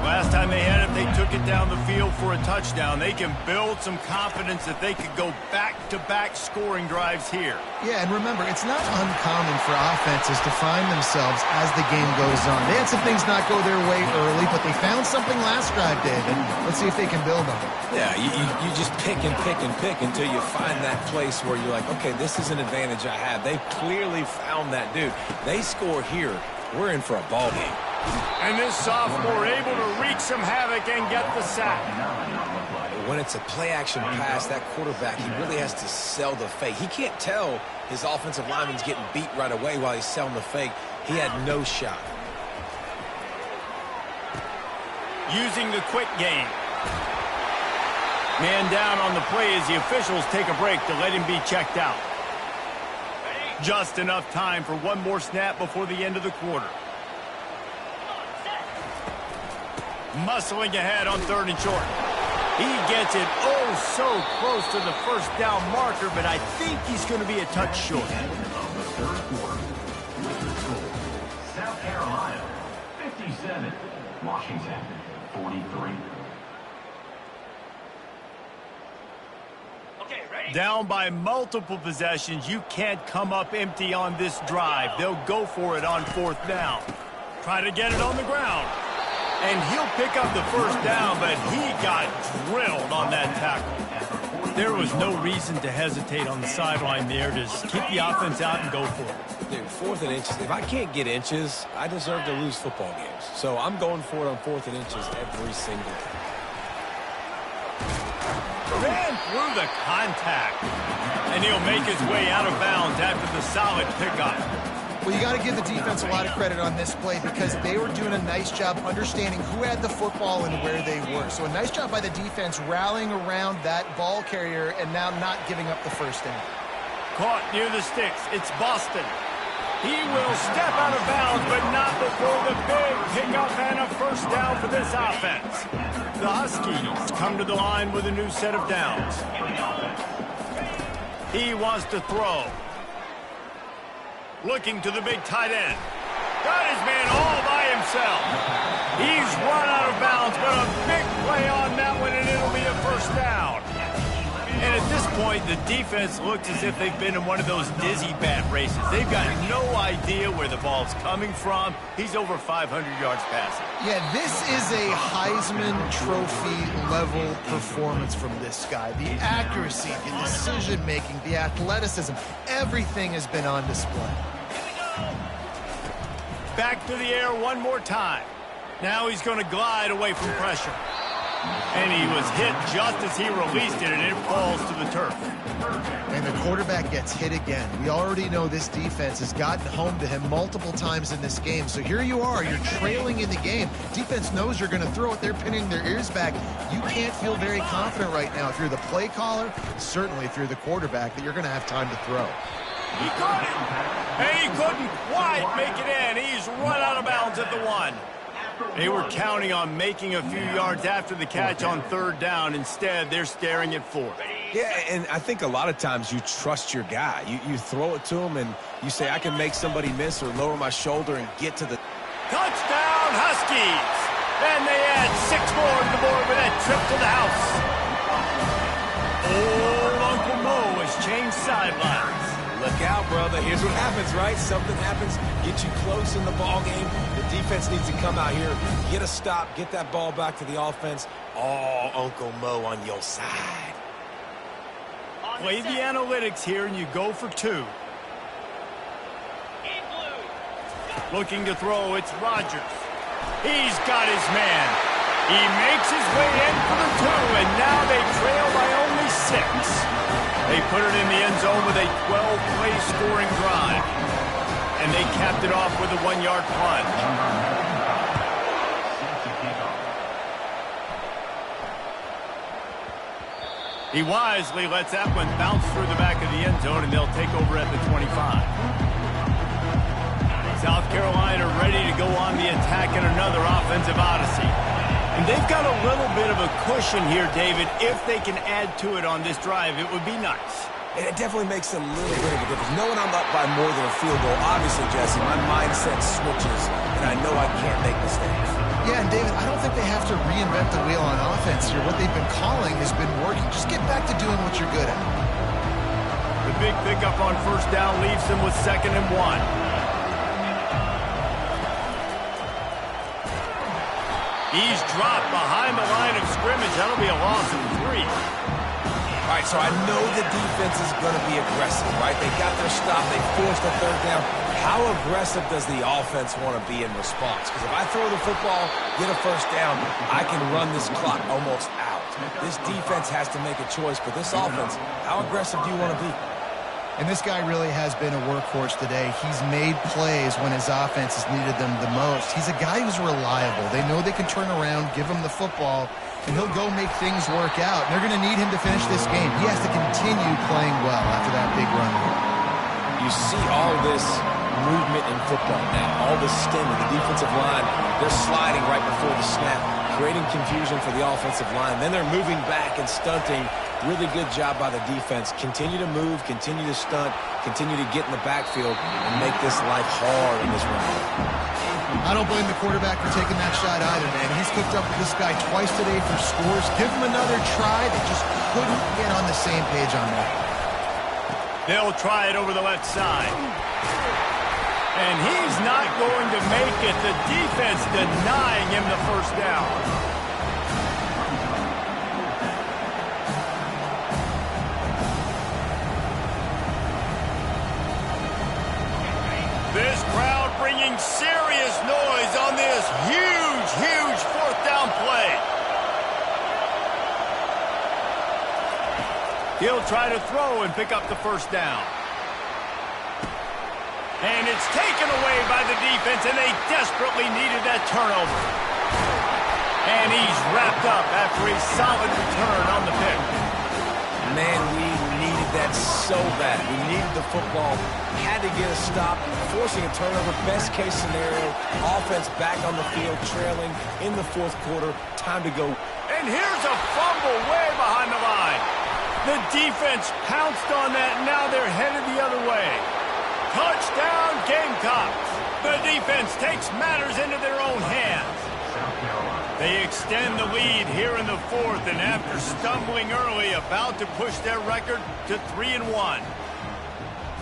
Last time they had it, they took it down the field for a touchdown. They can build some confidence that they could go back-to-back scoring drives here. Yeah, and remember, it's not uncommon for offenses to find themselves as the game goes on. They had some things not go their way early, but they found something last drive, David. Let's see if they can build on it. Yeah, you just pick and pick and pick until you find that place where you're like, okay, this is an advantage I have. They clearly found that dude. They score here. We're in for a ball game. And this sophomore able to wreak some havoc and get the sack. When it's a play-action pass, that quarterback, he really has to sell the fake. He can't tell his offensive lineman's getting beat right away while he's selling the fake. He had no shot. Using the quick game. Man down on the play as the officials take a break to let him be checked out. Just enough time for one more snap before the end of the quarter. Muscling ahead on third and short. He gets it so close to the first down marker, but I think he's going to be a touch short. South Carolina, 57. Washington, 43. Down by multiple possessions, you can't come up empty on this drive. They'll go for it on fourth down. Try to get it on the ground. And he'll pick up the first down, but he got drilled on that tackle. There was no reason to hesitate on the sideline there. Just keep the offense out and go for it. Dude, 4th and inches. If I can't get inches, I deserve to lose football games. So I'm going for it on 4th and inches every single time. Ran through the contact. And he'll make his way out of bounds after the solid pickup. Well, you got to give the defense a lot of credit on this play because they were doing a nice job understanding who had the football and where they were. So a nice job by the defense rallying around that ball carrier and now not giving up the first down. Caught near the sticks. It's Boston. He will step out of bounds, but not before the big pickup and a first down for this offense. The Huskies come to the line with a new set of downs. He wants to throw. Looking to the big tight end. Got his man all by himself. He's run out of bounds, but a big play on that one, and it'll be a first down. And at this point, the defense looks as if they've been in one of those dizzy bat races. They've got no idea where the ball's coming from. He's over 500 yards passing. Yeah, this is a Heisman Trophy level performance from this guy. The accuracy, the decision-making, the athleticism, everything has been on display. Back to the air one more time. Now he's going to glide away from pressure. And he was hit just as he released it, and it falls to the turf. And the quarterback gets hit again. We already know this defense has gotten home to him multiple times in this game. So here you are, you're trailing in the game. Defense knows you're going to throw it. They're pinning their ears back. You can't feel very confident right now if you're the play caller, certainly if you're the quarterback, that you're going to have time to throw. He caught it, and he couldn't quite make it in. He's run out of bounds at the 1. They were counting on making a few yards after the catch on third down. Instead, they're staring at fourth. Yeah, and I think a lot of times you trust your guy. You throw it to him, and you say, I can make somebody miss or lower my shoulder and get to the... Touchdown, Huskies! And they add 6 more to the board with that trip to the house. Old Uncle Mo has changed sidelines. Look out, brother. Here's what happens, right? Something happens, get you close in the ball game. The defense needs to come out here, get a stop, get that ball back to the offense. Oh, Uncle Mo on your side. Play the analytics here, and you go for 2. Looking to throw, it's Rodgers. He's got his man. He makes his way in for the 2, and now they trail by only 6. They put it in the end zone with a 12-play scoring drive. And they capped it off with a 1-yard plunge. He wisely lets that one bounce through the back of the end zone, and they'll take over at the 25. South Carolina ready to go on the attack in another offensive odyssey. And they've got a little bit of a cushion here, David. If they can add to it on this drive, it would be nice. And it definitely makes a little bit of a difference. Knowing I'm up by more than a field goal, obviously, Jesse, my mindset switches, and I know I can't make mistakes. Yeah, and David, I don't think they have to reinvent the wheel on offense here. What they've been calling has been working. Just get back to doing what you're good at. The big pickup on first down leaves them with 2nd and 1. He's dropped behind the line of scrimmage. That'll be a loss of 3. All right, so I know the defense is going to be aggressive, right? They got their stop. They forced a 3rd down. How aggressive does the offense want to be in response? Because if I throw the football, get a 1st down, I can run this clock almost out. This defense has to make a choice, but this offense, how aggressive do you want to be? And this guy really has been a workhorse today. He's made plays when his offense has needed them the most. He's a guy who's reliable. They know they can turn around, give him the football, and he'll go make things work out. And they're going to need him to finish this game. He has to continue playing well after that big run here. You see all this movement in football now, all the stemming, the defensive line, they're sliding right before the snap, creating confusion for the offensive line. Then they're moving back and stunting. Really good job by the defense. Continue to move, continue to stunt, continue to get in the backfield and make this life hard in this run. I don't blame the quarterback for taking that shot either, man. He's cooked up with this guy twice today for scores. Give him another try. They just couldn't get on the same page on that. They'll try it over the left side. And he's not going to make it. The defense denying him the 1st down. This crowd bringing serious noise on this huge, huge 4th down play. He'll try to throw and pick up the 1st down. And it's taken away by the defense, and they desperately needed that turnover. And he's wrapped up after a solid return on the pick. Man, we needed that so bad. We needed the football. Had to get a stop, forcing a turnover. Best case scenario, offense back on the field, trailing in the 4th quarter. Time to go. And here's a fumble way behind the line. The defense pounced on that, and now they're headed the other way. Touchdown, Gamecocks. The defense takes matters into their own hands. They extend the lead here in the 4th, and after stumbling early, about to push their record to 3-1.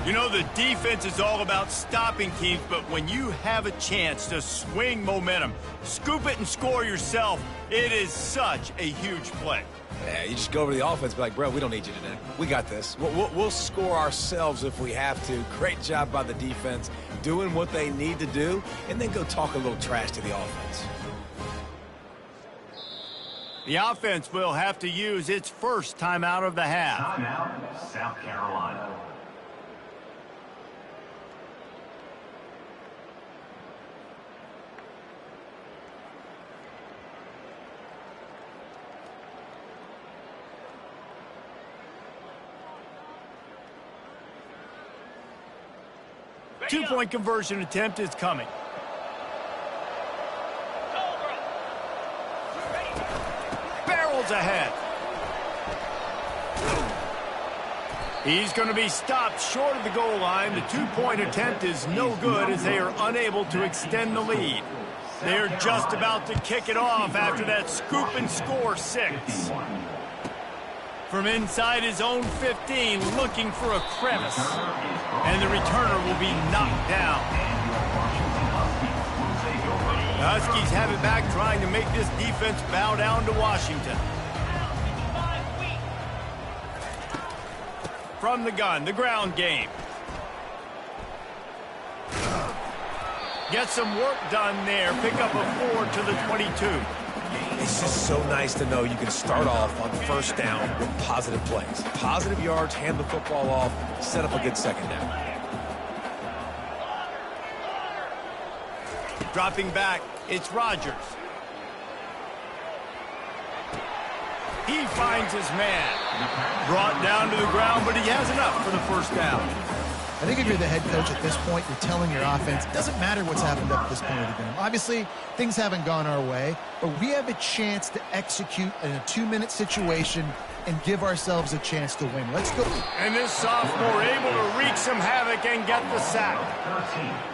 You know, the defense is all about stopping teams, but when you have a chance to swing momentum, scoop it and score yourself, it is such a huge play. Yeah, you just go over to the offense and be like, bro, we don't need you today. We got this. We'll score ourselves if we have to. Great job by the defense, doing what they need to do, and then go talk a little trash to the offense. The offense will have to use its 1st timeout of the half. Timeout, South Carolina. Two-point conversion attempt is coming. falls ahead. He's going to be stopped short of the goal line. The two-point attempt is no good as they are unable to extend the lead. They're just about to kick it off after that scoop and score 6. From inside his own 15, looking for a crevice. And the returner will be knocked down. The Huskies have it back, trying to make this defense bow down to Washington. From the gun, the ground game. Get some work done there. Pick up a 4 to the 22. It's just so nice to know you can start off on first down with positive plays. Positive yards, hand the football off, set up a good second down. Dropping back, it's Rodgers. He finds his man. Brought down to the ground, but he has enough for the first down. I think if you're the head coach at this point, you're telling your offense, it doesn't matter what's happened up to this point of the game. Obviously, things haven't gone our way, but we have a chance to execute in a 2-minute situation and give ourselves a chance to win. Let's go. And this sophomore able to wreak some havoc and get the sack.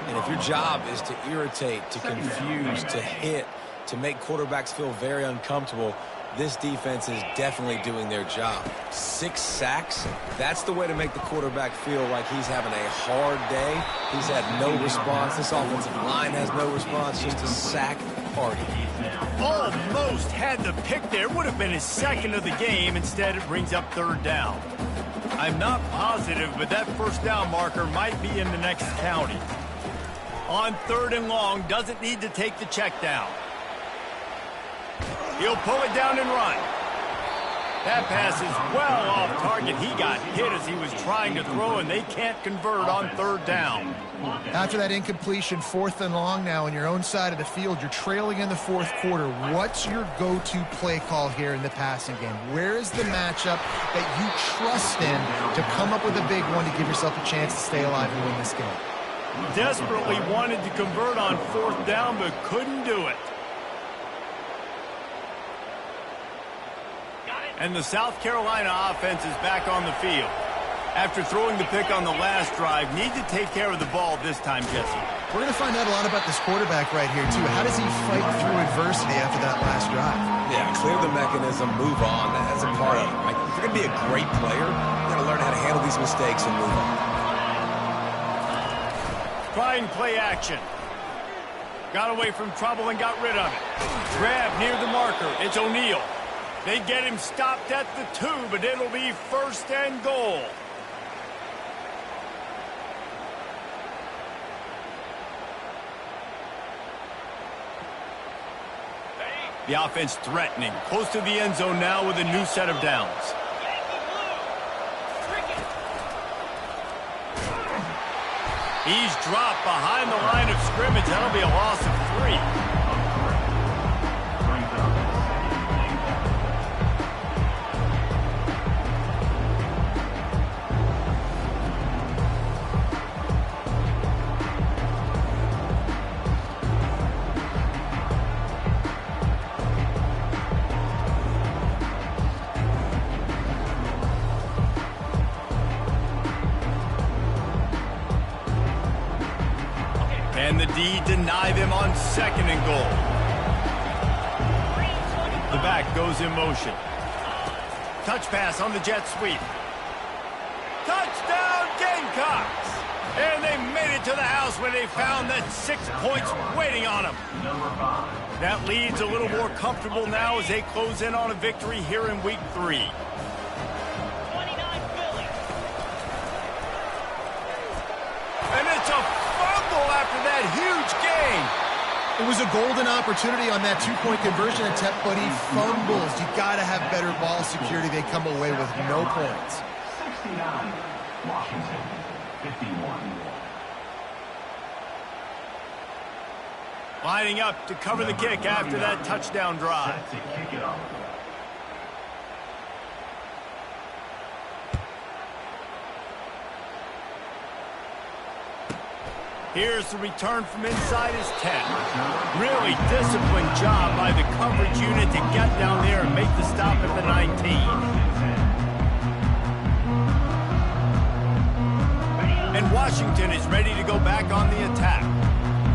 And if your job is to irritate, to confuse, to hit, to make quarterbacks feel very uncomfortable, this defense is definitely doing their job. 6 sacks, that's the way to make the quarterback feel like he's having a hard day. He's had no response. This offensive line has no response, just a sack party. Almost had the pick there. Would have been his second of the game. Instead, it brings up third down. I'm not positive, but that first down marker might be in the next county. On 3rd and long, doesn't need to take the check down. He'll pull it down and run. That pass is well off target. He got hit as he was trying to throw, and they can't convert on 3rd down. After that incompletion, 4th and long now on your own side of the field, you're trailing in the 4th quarter. What's your go-to play call here in the passing game? Where is the matchup that you trust in to come up with a big one to give yourself a chance to stay alive and win this game? Desperately wanted to convert on 4th down, but couldn't do it. And the South Carolina offense is back on the field. After throwing the pick on the last drive, need to take care of the ball this time, Jesse. We're going to find out a lot about this quarterback right here, too. How does he fight through adversity after that last drive? Yeah, clear the mechanism, move on. That's a part of it. Like, if you're going to be a great player, you got to learn how to handle these mistakes and move on. Trying play action. Got away from trouble and got rid of it. Grab near the marker. It's O'Neal. They get him stopped at the 2, but it'll be 1st and goal. The offense threatening. Close to the end zone now with a new set of downs. He's dropped behind the line of scrimmage. That'll be a loss of 3. And the D deny them on 2nd and goal. The back goes in motion. Touch pass on the jet sweep. Touchdown Gamecocks! And they made it to the house when they found that 6 points waiting on them. That lead's a little more comfortable now as they close in on a victory here in week 3. And it's a fumble after that huge gain. It was a golden opportunity on that 2-point conversion attempt, but he fumbles. You got to have better ball security. They come away with no points. 69, Washington, 51. Lining up to cover the kick after that touchdown drive. Set to kick it off. Here's the return from inside his 10. Really disciplined job by the coverage unit to get down there and make the stop at the 19. And Washington is ready to go back on the attack.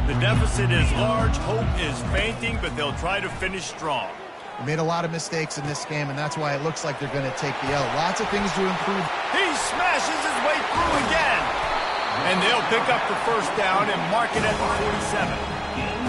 The deficit is large, hope is fainting, but they'll try to finish strong. They made a lot of mistakes in this game, and that's why it looks like they're going to take the L. Lots of things to improve. He smashes his way through again. And they'll pick up the first down and mark it at the 47.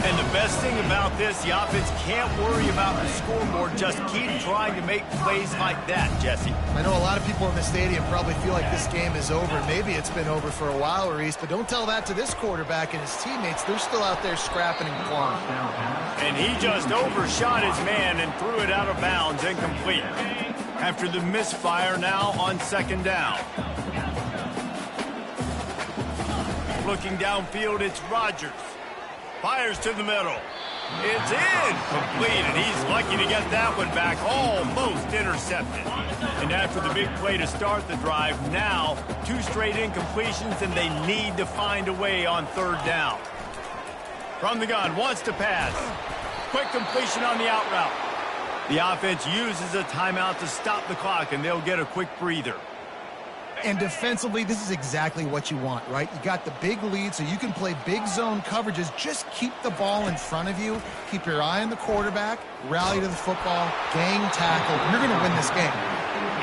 And the best thing about this, the offense can't worry about the scoreboard. Just keep trying to make plays like that, Jesse. I know a lot of people in the stadium probably feel like this game is over. Maybe it's been over for a while, Reese, but don't tell that to this quarterback and his teammates. They're still out there scrapping and clawing. And he just overshot his man and threw it out of bounds, incomplete. After the misfire now on second down. Looking downfield, it's Rodgers. Fires to the middle. It's incomplete, and he's lucky to get that one back. Almost intercepted. And after the big play to start the drive, now 2 straight incompletions, and they need to find a way on third down. From the gun, wants to pass. Quick completion on the out route. The offense uses a timeout to stop the clock, and they'll get a quick breather. And defensively, this is exactly what you want, right? You got the big lead, so you can play big zone coverages. Just keep the ball in front of you. Keep your eye on the quarterback. Rally to the football. Gang tackle. You're going to win this game.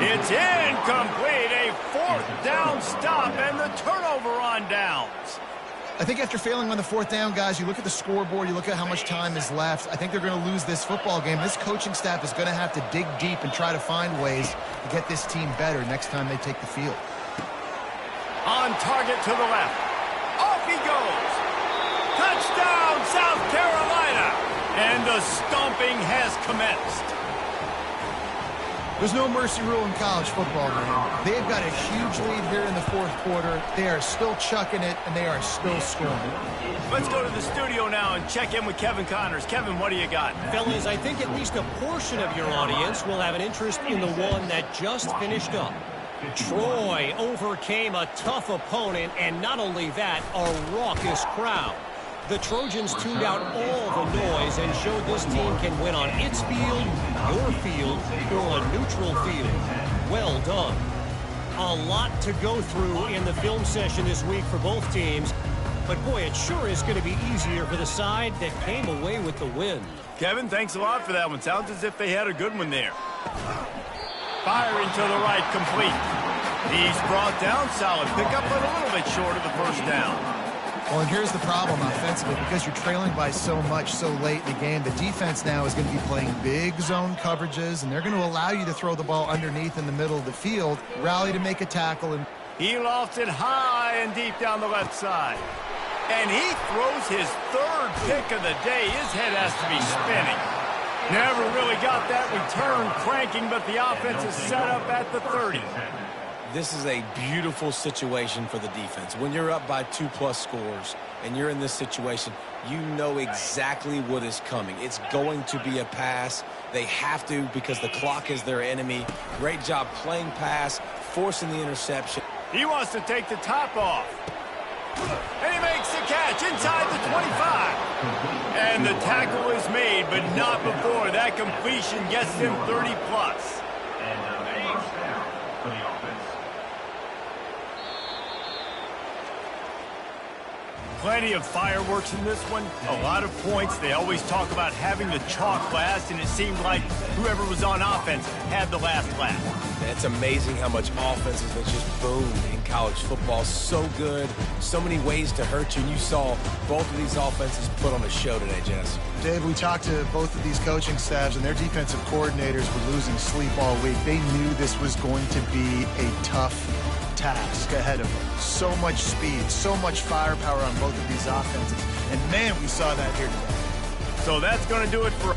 It's incomplete. A 4th down stop and the turnover on downs. I think after failing on the 4th down, guys, you look at the scoreboard, you look at how much time is left. I think they're going to lose this football game. This coaching staff is going to have to dig deep and try to find ways to get this team better next time they take the field. On target to the left. Off he goes. Touchdown, South Carolina. And the stomping has commenced. There's no mercy rule in college football, man. They've got a huge lead here in the 4th quarter. They are still chucking it, and they are still scoring. Let's go to the studio now and check in with Kevin Connors. Kevin, what do you got? Fellas, I think at least a portion of your audience will have an interest in the one that just finished up. Troy overcame a tough opponent, and not only that, a raucous crowd. The Trojans tuned out all the noise and showed this team can win on its field, your field, or a neutral field. Well done. A lot to go through in the film session this week for both teams, but boy, it sure is going to be easier for the side that came away with the win. Kevin, thanks a lot for that one. Sounds as if they had a good one there. Firing to the right, complete. He's brought down solid. Pick up a little bit short of the first down. Well, and here's the problem offensively. Because you're trailing by so much so late in the game, the defense now is going to be playing big zone coverages, and they're going to allow you to throw the ball underneath in the middle of the field, rally to make a tackle. And he lofts it high and deep down the left side. And he throws his 3rd pick of the day. His head has to be spinning. Never really got that return cranking, but the offense is set up at the 30. This is a beautiful situation for the defense. When you're up by 2+ scores and you're in this situation, you know exactly what is coming. It's going to be a pass. They have to because the clock is their enemy. Great job playing pass, forcing the interception. He wants to take the top off. And he makes the catch inside the 25. And the tackle is made, but not before. That completion gets him 30+. And a first down for the offense. Plenty of fireworks in this one. A lot of points. They always talk about having the chalk last, and it seemed like whoever was on offense had the last laugh. It's amazing how much offenses have just boomed in college football. So good. So many ways to hurt you. And you saw both of these offenses put on a show today, Jess. Dave, we talked to both of these coaching staffs, and their defensive coordinators were losing sleep all week. They knew this was going to be a tough task ahead of them. So much speed, so much firepower on both of these offenses. And, man, we saw that here today. So that's going to do it for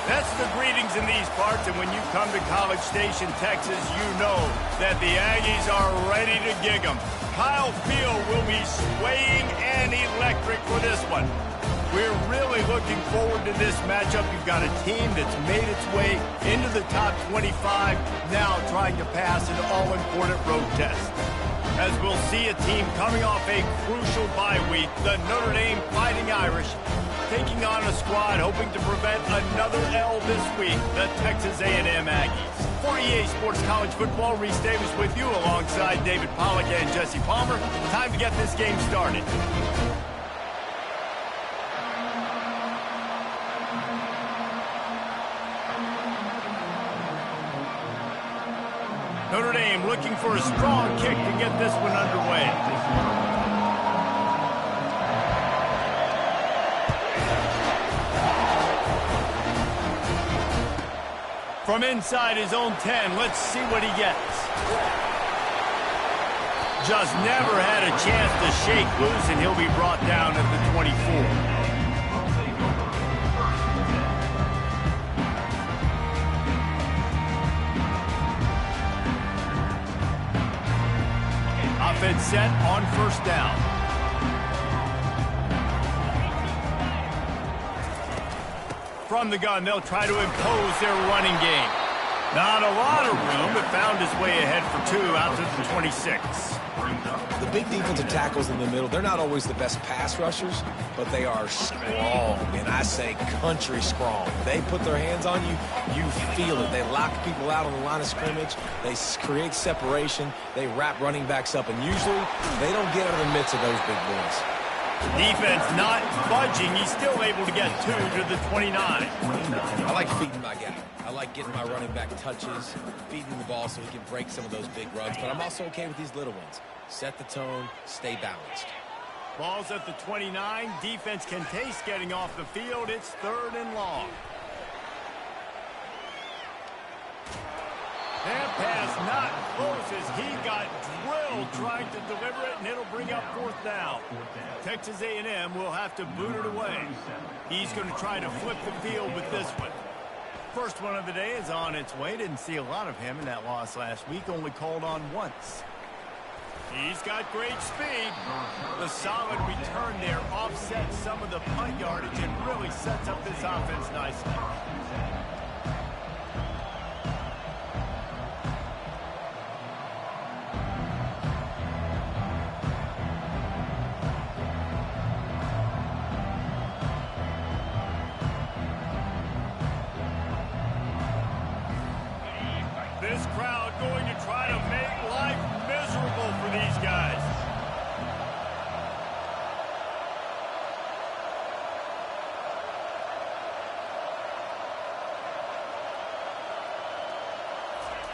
That's the greetings in these parts, and when you come to College Station, Texas, you know that the Aggies are ready to gig 'em. Kyle Field will be swaying and electric for this one. We're really looking forward to this matchup. You've got a team that's made its way into the top 25, now trying to pass an all-important road test. As we'll see a team coming off a crucial bye week, the Notre Dame Fighting Irish taking on a squad hoping to prevent another L this week, the Texas A&M Aggies. For EA Sports College Football, Reese Davis with you alongside David Pollack and Jesse Palmer. Time to get this game started. Notre Dame looking for a strong kick to get this one underway. From inside his own 10, let's see what he gets. Just never had a chance to shake loose, and he'll be brought down at the 24. Offense set on first down. From the gun, they'll try to impose their running game. Not a lot of room, but found his way ahead for 2 out to the 26. The big defensive tackles in the middle, they're not always the best pass rushers, but they are strong, and I say country strong. They put their hands on you, you feel it. They lock people out on the line of scrimmage. They create separation. They wrap running backs up, and usually they don't get out of the midst of those big boys. Defense not budging. He's still able to get 2 to the 29. I like feeding my guy. I like getting my running back touches, feeding the ball so he can break some of those big runs, but I'm also okay with these little ones. Set the tone, stay balanced. Ball's at the 29. Defense can taste getting off the field. It's 3rd and long. That pass not close as he got drilled trying to deliver it, and it'll bring up 4th down. Texas A&M will have to boot it away. He's going to try to flip the field with this one. First one of the day is on its way. Didn't see a lot of him in that loss last week. Only called on once. He's got great speed. The solid return there offsets some of the punt yardage and really sets up this offense nicely. This crowd going to try to make life miserable for these guys.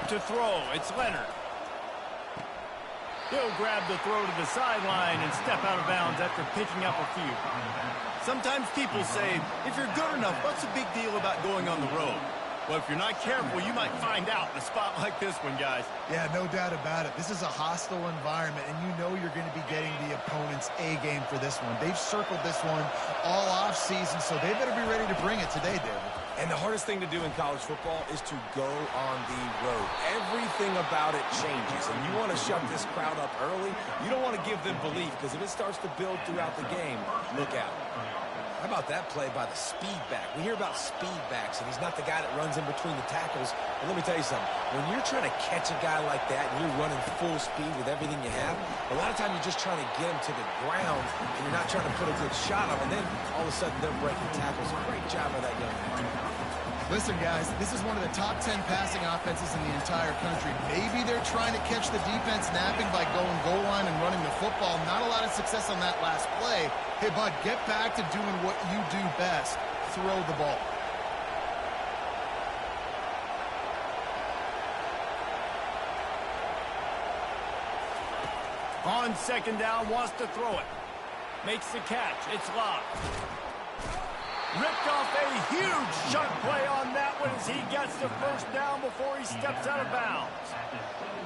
To throw, it's Leonard. He'll grab the throw to the sideline and step out of bounds after picking up a few. Sometimes people say, if you're good enough, what's the big deal about going on the road? Well, if you're not careful, you might find out in a spot like this one, guys. Yeah, no doubt about it. This is a hostile environment, and you know you're going to be getting the opponent's A game for this one. They've circled this one all off season, so they better be ready to bring it today, David. And the hardest thing to do in college football is to go on the road. Everything about it changes, and you want to shut this crowd up early. You don't want to give them belief, because if it starts to build throughout the game, look out. How about that play by the speed back? We hear about speed backs, and he's not the guy that runs in between the tackles. But let me tell you something. When you're trying to catch a guy like that and you're running full speed with everything you have, a lot of times you're just trying to get him to the ground, and you're not trying to put a good shot on him, and then all of a sudden they're breaking tackles. Great job by that young man. Listen, guys, this is one of the top 10 passing offenses in the entire country. Maybe they're trying to catch the defense napping by going goal line and running the football. Not a lot of success on that last play. Hey, bud, get back to doing what you do best. Throw the ball. On 2nd down, wants to throw it. Makes the catch. It's locked. Ripped off a huge sharp play on that one as he gets the first down before he steps out of bounds.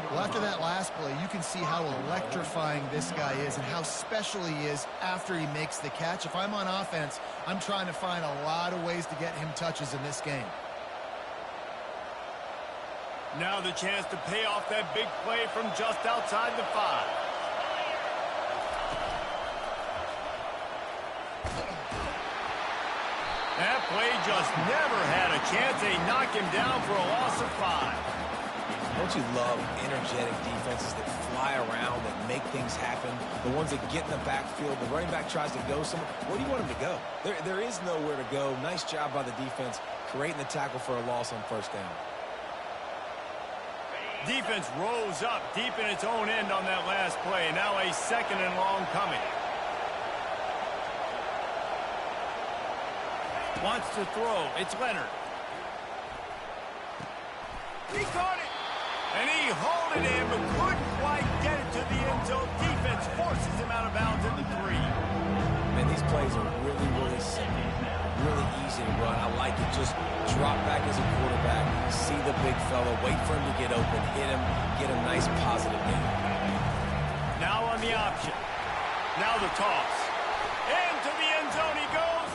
Well, after that last play, you can see how electrifying this guy is and how special he is after he makes the catch. If I'm on offense, I'm trying to find a lot of ways to get him touches in this game. Now the chance to pay off that big play from just outside the 5. That play just never had a chance. They knock him down for a loss of 5. Don't you love energetic defenses that fly around, that make things happen? The ones that get in the backfield, the running back tries to go somewhere. Where do you want him to go? There is nowhere to go. Nice job by the defense, creating the tackle for a loss on first down. Defense rose up deep in its own end on that last play. Now a 2nd and long coming. Wants to throw. It's Leonard. He caught it. And he hauled it in, but couldn't quite get it to the end zone. Defense forces him out of bounds at the 3. Man, these plays are really, really simple. Really easy to run. I like it. Just drop back as a quarterback, see the big fella, wait for him to get open, hit him, get a nice positive gain. Now on the option. Now the toss. Into the end zone he goes.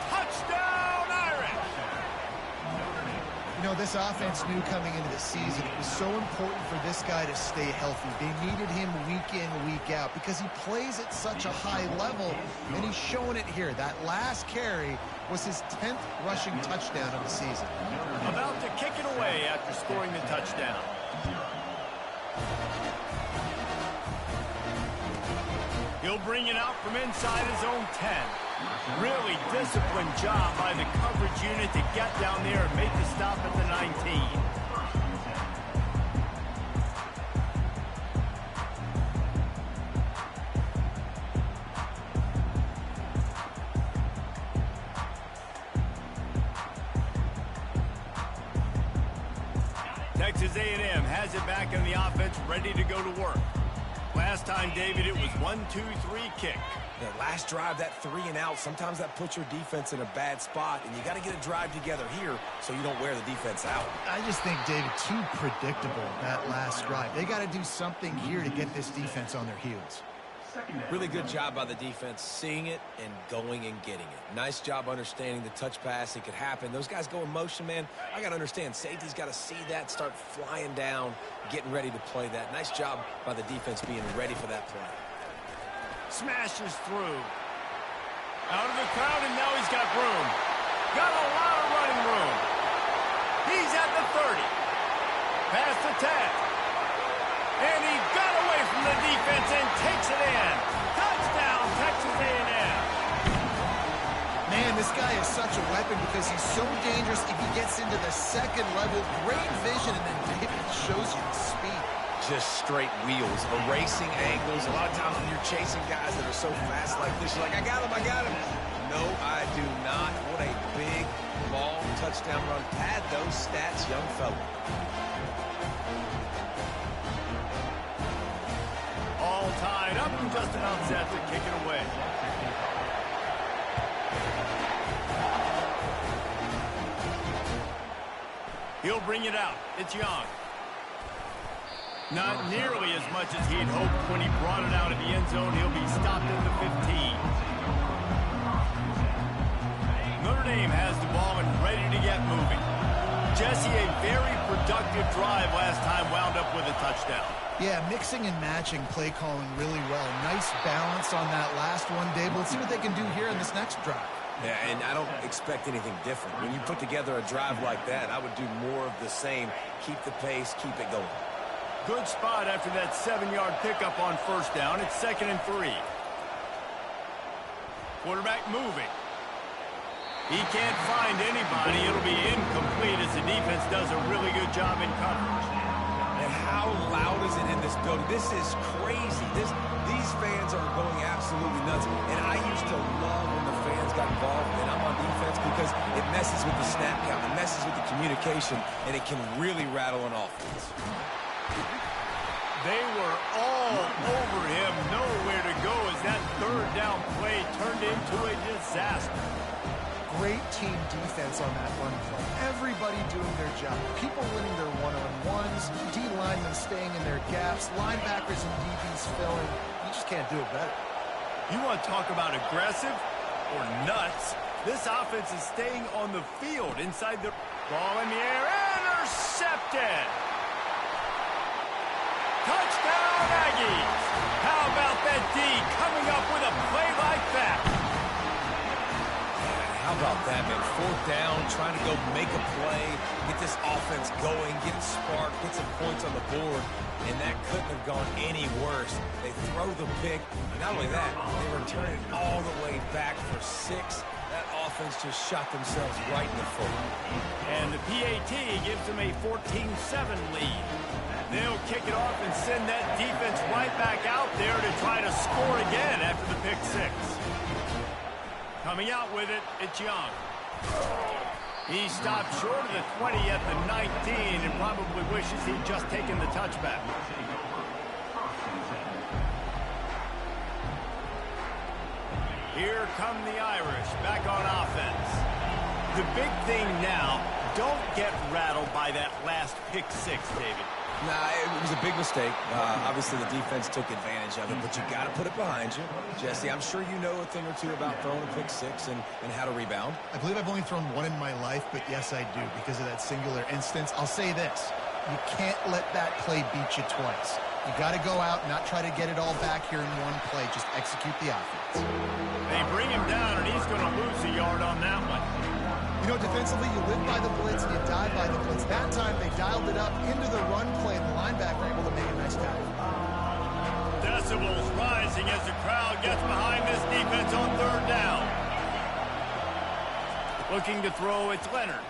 Touchdown, Irish! You know, this offense knew coming into the season it was so important for this guy to stay healthy. They needed him week in, week out because he plays at such a high level, and he's showing it here. That last carry was his 10th rushing touchdown of the season. About to kick it away after scoring the touchdown. He'll bring it out from inside his own 10. Really disciplined job by the coverage unit to get down there and make the stop at the 19. Texas A&M has it back in the offense, ready to go to work. Last time, David, it was 1-2-3 kick. That last drive, that 3 and out, sometimes that puts your defense in a bad spot, and you got to get a drive together here so you don't wear the defense out. I just think, David, too predictable, that last drive. They got to do something here to get this defense on their heels. Really good job by the defense, seeing it and going and getting it. Nice job understanding the touch pass. It could happen. Those guys go in motion, man. I got to understand, safety's got to see that, start flying down, getting ready to play that. Nice job by the defense being ready for that play. Smashes through. Out of the crowd, and now he's got room. Got a lot of running room. He's at the 30. Past the 10. And he got away from the defense and takes it in. Touchdown, Texas A&M. Man, this guy is such a weapon because he's so dangerous if he gets into the second level. Great vision, and then David shows you the speed. Just straight wheels, erasing angles. A lot of times when you're chasing guys that are so fast like this, you're like, I got him, I got him. No, I do not. What a big, long touchdown run. Pad those stats, young fella. All tied up and just about set to kick it away. He'll bring it out. It's Young. Not nearly as much as he'd hoped when he brought it out of the end zone. He'll be stopped at the 15. Notre Dame has the ball and ready to get moving. Jesse, a very productive drive last time, wound up with a touchdown. Yeah, mixing and matching play calling really well. Nice balance on that last one, Dave. Let's see what they can do here in this next drive. Yeah, and I don't expect anything different. When you put together a drive like that, I would do more of the same. Keep the pace, keep it going. Good spot after that 7-yard pickup on first down. It's 2nd and 3. Quarterback moving. He can't find anybody. It'll be incomplete as the defense does a really good job in coverage. And how loud is it in this building? This is crazy. These fans are going absolutely nuts. And I used to love when the fans got involved, and I'm on defense because it messes with the snap count. It messes with the communication, and it can really rattle an offense. They were all over him. Nowhere to go as that 3rd down play turned into a disaster. great team defense on that run play. Everybody doing their job. People winning their one-on-ones, D linemen staying in their gaps, linebackers and DBs filling. You just can't do it better. You want to talk about aggressive or nuts? This offense is staying on the field inside the ball in the air. Intercepted! Touchdown, Aggies! How about that D coming up with a play like that? How about that, man? 4th down, trying to go make a play, get this offense going, get it sparked, get some points on the board, and that couldn't have gone any worse. They throw the pick, and not only that, they return it all the way back for 6. That offense just shot themselves right in the foot. And the PAT gives them a 14-7 lead. They'll kick it off and send that defense right back out there to try to score again after the pick 6. Coming out with it, it's Young. He stopped short of the 20 at the 19 and probably wishes he'd just taken the touchback. Here come the Irish back on offense. The big thing now, don't get rattled by that last pick 6, David. Nah, it was a big mistake. Obviously, the defense took advantage of it, but you got to put it behind you. Jesse, I'm sure you know a thing or two about throwing a pick 6 and how to rebound. I believe I've only thrown one in my life, but yes, I do because of that singular instance. I'll say this. You can't let that play beat you twice. You got to go out and not try to get it all back here in one play. Just execute the offense. They bring him down, and he's going to lose a yard on that one. You know, defensively, you live by the blitz and you die by the blitz. That time, they dialed it up into the run play, and the linebacker able to make a nice tackle. Decibels rising as the crowd gets behind this defense on 3rd down. Looking to throw, it's Leonard.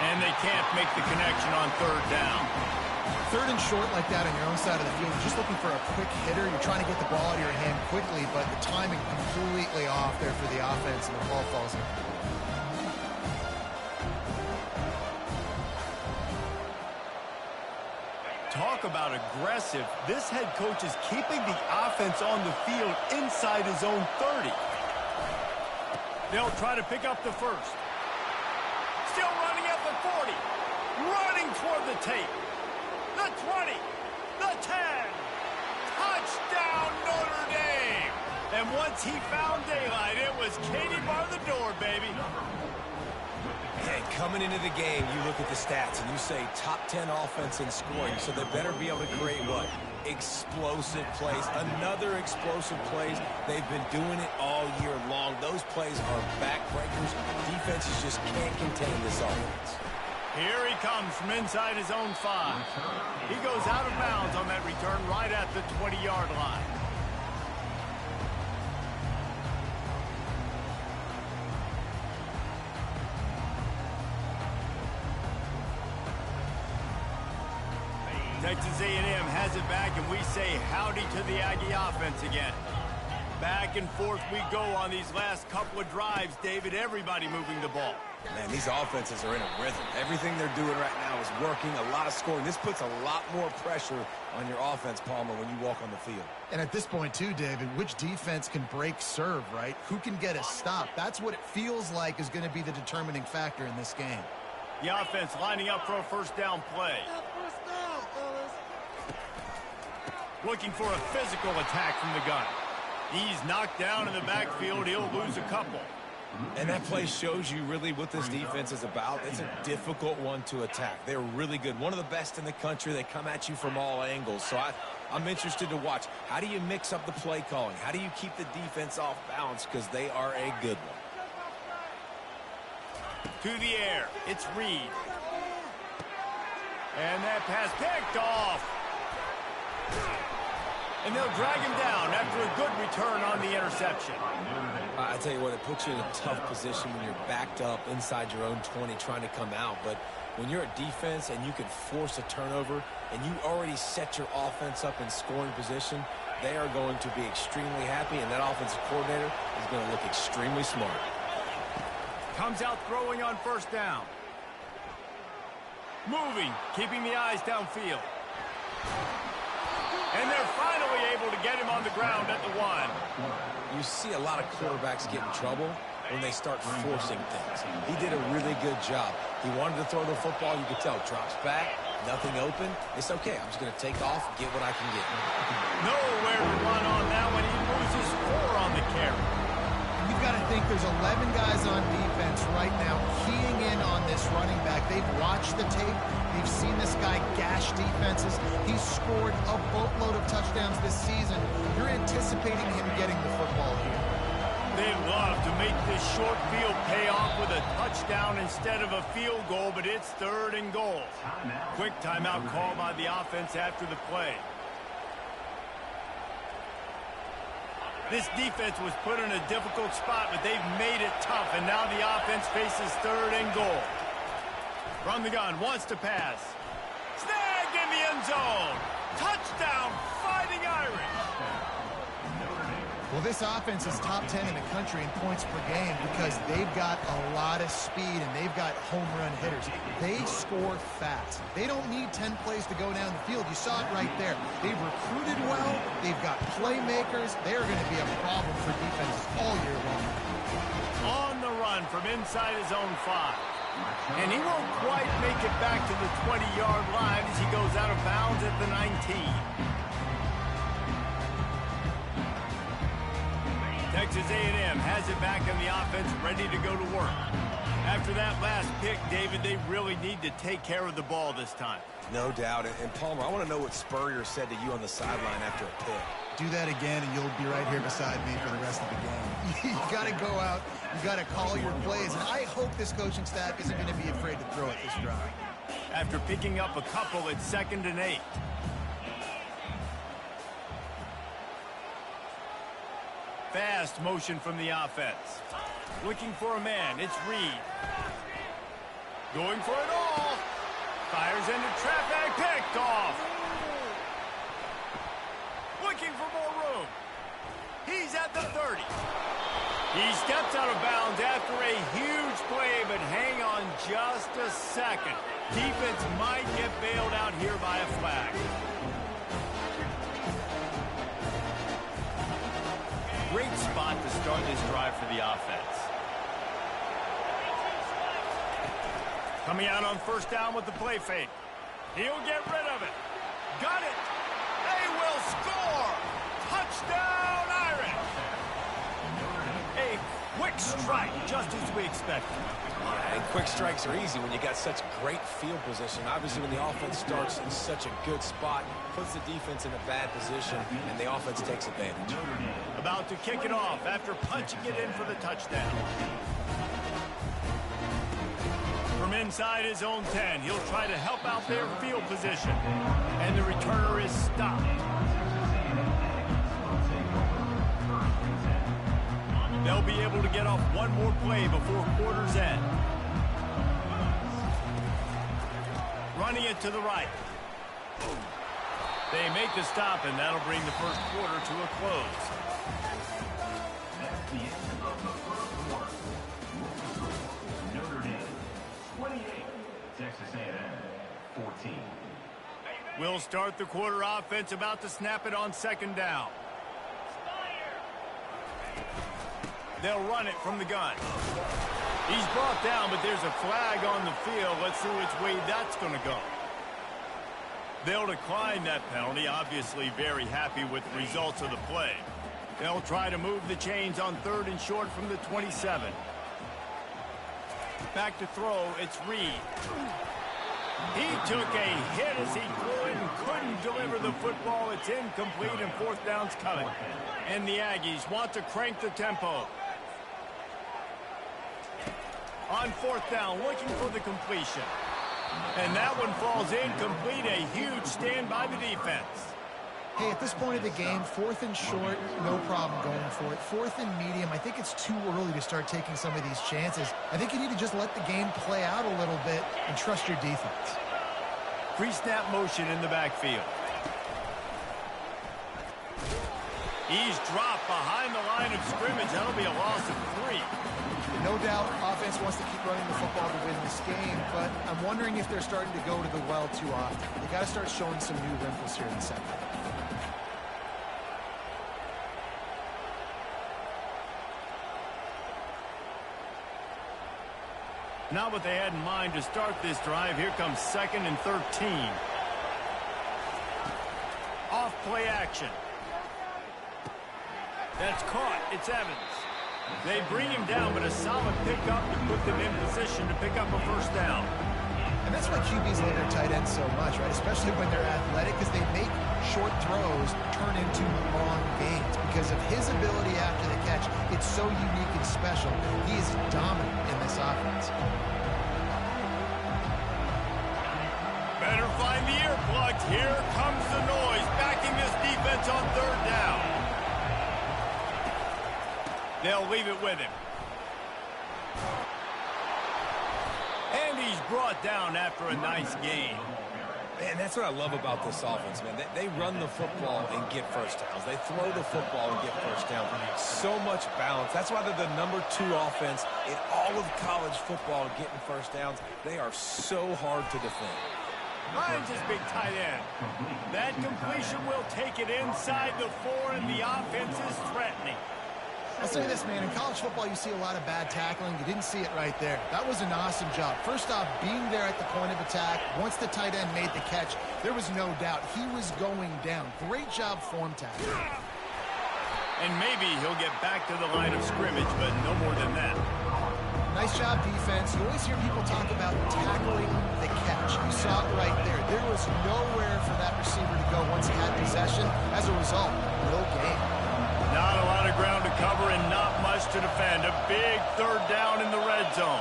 And they can't make the connection on 3rd down. 3rd and short like that on your own side of the field, you're just looking for a quick hitter. You're trying to get the ball out of your hand quickly, but the timing completely off there for the offense, and the ball falls in. Talk about aggressive. This head coach is keeping the offense on the field inside his own 30. They'll try to pick up the 1st. Still running at the 40. Running toward the tape. The 20, the 10, touchdown Notre Dame. And once he found daylight, it was Katie bar the door, baby. And coming into the game, you look at the stats and you say top 10 offense in scoring, so they better be able to create what? Explosive plays. Another explosive plays. They've been doing it all year long. Those plays are backbreakers. Defenses just can't contain this offense. Here he comes from inside his own 5. He goes out of bounds on that return right at the 20-yard line. Texas A&M has it back, and we say howdy to the Aggie offense again. Back and forth we go on these last couple of drives, David. Everybody moving the ball. Man, these offenses are in a rhythm. Everything they're doing right now is working, a lot of scoring. This puts a lot more pressure on your offense, Palmer, when you walk on the field. And at this point, too, David, which defense can break serve, right? Who can get a stop? That's what it feels like is going to be the determining factor in this game. The offense lining up for a 1st down play. Looking for a physical attack from the gun. He's knocked down in the backfield. He'll lose a couple. And that play shows you really what this defense is about. It's a difficult one to attack. They're really good. One of the best in the country. They come at you from all angles. So I'm interested to watch. How do you mix up the play calling? How do you keep the defense off balance? Because they are a good one. To the air. It's Reed. And that pass picked off. And they'll drag him down after a good return on the interception. I tell you what, it puts you in a tough position when you're backed up inside your own 20 trying to come out. But when you're a defense and you can force a turnover and you already set your offense up in scoring position, they are going to be extremely happy, and that offensive coordinator is going to look extremely smart. Comes out throwing on 1st down. Moving, keeping the eyes downfield. And they're finally able to get him on the ground at the 1. You see a lot of quarterbacks get in trouble when they start forcing things. He did a really good job. He wanted to throw the football. You could tell. Drops back, nothing open. It's okay. I'm just going to take off and get what I can get. Nowhere to run on that one. He loses 4 on the carry. You've got to think there's 11 guys on defense right now keying in on this running back. They've watched the tape. They've seen this guy gash defenses. He's scored a boatload of touchdowns this season. You're anticipating him getting the football here. They love to make this short field pay off with a touchdown instead of a field goal, but it's 3rd and goal. Quick timeout call by the offense after the play. This defense was put in a difficult spot, but they've made it tough, and now the offense faces 3rd and goal. From the gun, wants to pass. Snagged in the end zone. Touchdown, Fighting Irish. Well, this offense is top 10 in the country in points per game because they've got a lot of speed and they've got home run hitters. They score fast. They don't need 10 plays to go down the field. You saw it right there. They've recruited well. They've got playmakers. They're going to be a problem for defenses all year long. On the run from inside his own 5. And he won't quite make it back to the 20-yard line as he goes out of bounds at the 19. Texas A&M has it back in the offense, ready to go to work. After that last pick, David, they really need to take care of the ball this time. No doubt. And Palmer, I want to know what Spurrier said to you on the sideline after a pick. Do that again, and you'll be right here beside me for the rest of the game. You got to go out. You got to call your plays. And I hope this coaching staff isn't going to be afraid to throw it this drive. After picking up a couple, it's 2nd and 8. Fast motion from the offense. Looking for a man. It's Reed. Going for it all. Fires into traffic. Picked off. Looking for more room. He's at the 30. He steps out of bounds after a huge play, but hang on just a second. Defense might get bailed out here by a flag. Great spot to start this drive for the offense. Coming out on 1st down with the play fake. He'll get rid of it. Got it. They will score. Touchdown, Irish. A quick strike, just as we expected. Yeah, and quick strikes are easy when you got such great field position. Obviously, when the offense starts in such a good spot, puts the defense in a bad position, and the offense takes advantage. About to kick it off after punching it in for the touchdown. From inside his own 10, he'll try to help out their field position. And the returner is stopped. They'll be able to get off one more play before quarter's end. Running it to the right. They make the stop, and that'll bring the first quarter to a close. That's the end of the first quarter. Notre Dame, 28. Texas A&M, 14. We'll start the quarter offense, about to snap it on 2nd down. They'll run it from the gun. He's brought down, but there's a flag on the field. Let's see which way that's going to go. They'll decline that penalty, obviously very happy with the results of the play. They'll try to move the chains on 3rd and short from the 27. Back to throw, it's Reed. He took a hit as he threw it and couldn't deliver the football. It's incomplete, and 4th down's coming. And the Aggies want to crank the tempo. On 4th down, looking for the completion. And that one falls incomplete. A huge stand by the defense. Hey, at this point of the game, 4th and short, no problem going for it. 4th and medium, I think it's too early to start taking some of these chances. I think you need to just let the game play out a little bit and trust your defense. Pre-snap motion in the backfield. He's dropped behind the line of scrimmage. That'll be a loss of 3. No doubt, offense wants to keep running the football to win this game, but I'm wondering if they're starting to go to the well too often. They got to start showing some new wrinkles here in the second. Not what they had in mind to start this drive. Here comes 2nd and 13. Off play action. That's caught. It's Evans. They bring him down, but a solid pickup to put them in position to pick up a first down. And that's why QBs love their tight ends so much, right? Especially when they're athletic, because they make short throws turn into long gains. Because of his ability after the catch, it's so unique and special. He is dominant in this offense. Better find the earplugs. Here comes the noise, backing this defense on 3rd down. They'll leave it with him. And he's brought down after a nice gain. Man, that's what I love about this offense, man. They run the football and get first downs. They throw the football and get first downs. So much balance. That's why they're the #2 offense in all of college football getting first downs. They are so hard to defend. Finds his big tight end. That completion will take it inside the 4, and the offense is threatening. I'll say this, man. In college football, you see a lot of bad tackling. You didn't see it right there. That was an awesome job. First off, being there at the point of attack. Once the tight end made the catch, there was no doubt he was going down. Great job form tackling. And maybe he'll get back to the line of scrimmage, but no more than that. Nice job, defense. You always hear people talk about tackling the catch. You saw it right there. There was nowhere for that receiver to go once he had possession. As a result, no gain. Not a lot of ground to cover and not much to defend. A big 3rd down in the red zone.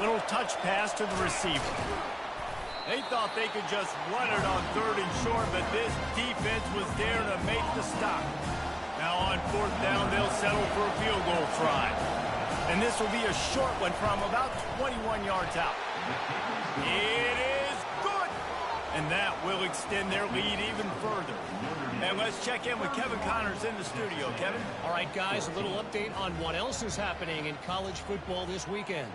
Little touch pass to the receiver. They thought they could just run it on 3rd and short, but this defense was there to make the stop. Now on 4th down, they'll settle for a field goal try. And this will be a short one from about 21 yards out. It is good! And that will extend their lead even further. And let's check in with Kevin Connors in the studio. Kevin? All right, guys, a little update on what else is happening in college football this weekend.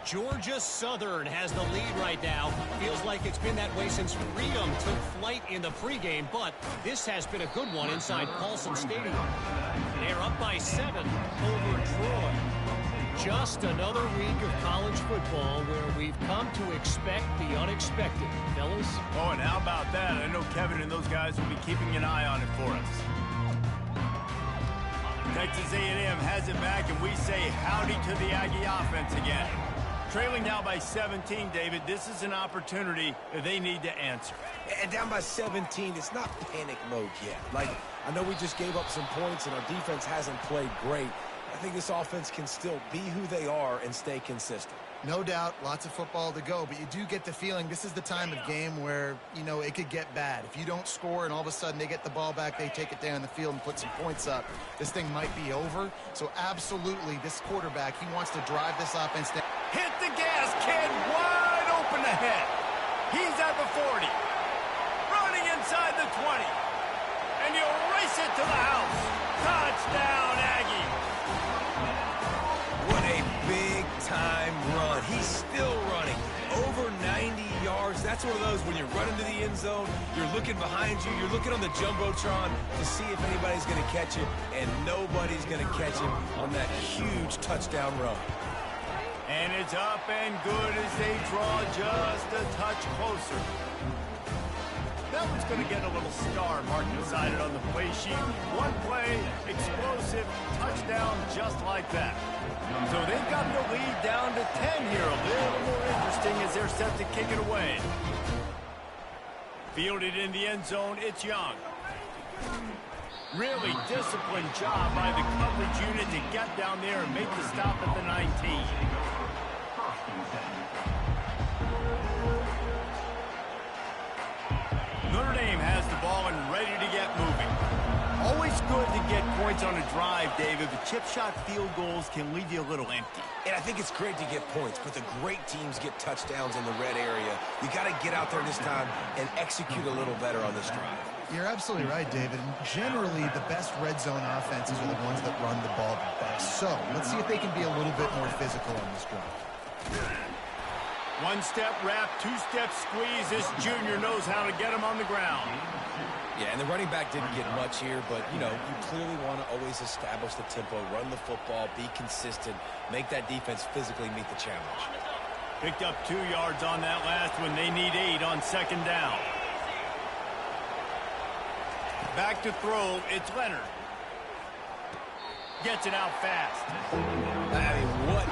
Georgia Southern has the lead right now. Feels like it's been that way since Freedom took flight in the pregame, but this has been a good one inside Paulson Stadium. They're up by 7 over Troy. Just another week of college football where we've come to expect the unexpected, fellas. Oh, and how about that? I know Kevin and those guys will be keeping an eye on it for us. Texas A&M has it back, and we say howdy to the Aggie offense again. Trailing now by 17, David. This is an opportunity that they need to answer. And down by 17, it's not panic mode yet. Like, I know we just gave up some points and our defense hasn't played great. I think this offense can still be who they are and stay consistent. No doubt, lots of football to go, but you do get the feeling this is the time of game where, you know, it could get bad. If you don't score and all of a sudden they get the ball back, they take it down the field and put some points up, this thing might be over. So absolutely, this quarterback, he wants to drive this offense down. Hit the gas, kid. Wide open ahead. He's at the 40. Running inside the 20. And he'll race it to the house. Touchdown, Aggie. What a big-time run. He's still running. Over 90 yards. That's one of those when you're running to the end zone, you're looking behind you, you're looking on the Jumbotron to see if anybody's going to catch it, and nobody's going to catch him on that huge touchdown run. And it's up and good as they draw just a touch closer. That one's going to get a little star marked beside it on the play sheet. One play, explosive, touchdown just like that. So they've got the lead down to 10 here. A little more interesting as they're set to kick it away. Fielded in the end zone, it's Young. Really disciplined job by the coverage unit to get down there and make the stop at the 19. Notre Dame has the ball and ready to get moving. Always good to get points on a drive, David, but chip shot field goals can leave you a little empty. And I think it's great to get points, but the great teams get touchdowns in the red area. You got to get out there this time and execute a little better on this drive. You're absolutely right, David. Generally, the best red zone offenses are the ones that run the ball the best. So let's see if they can be a little bit more physical on this drive. One-step wrap, two-step squeeze. This junior knows how to get him on the ground. Yeah, and the running back didn't get much here, but, you know, you clearly want to always establish the tempo, run the football, be consistent, make that defense physically meet the challenge. Picked up 2 yards on that last one. They need 8 on second down. Back to throw. It's Leonard. Gets it out fast. I mean, what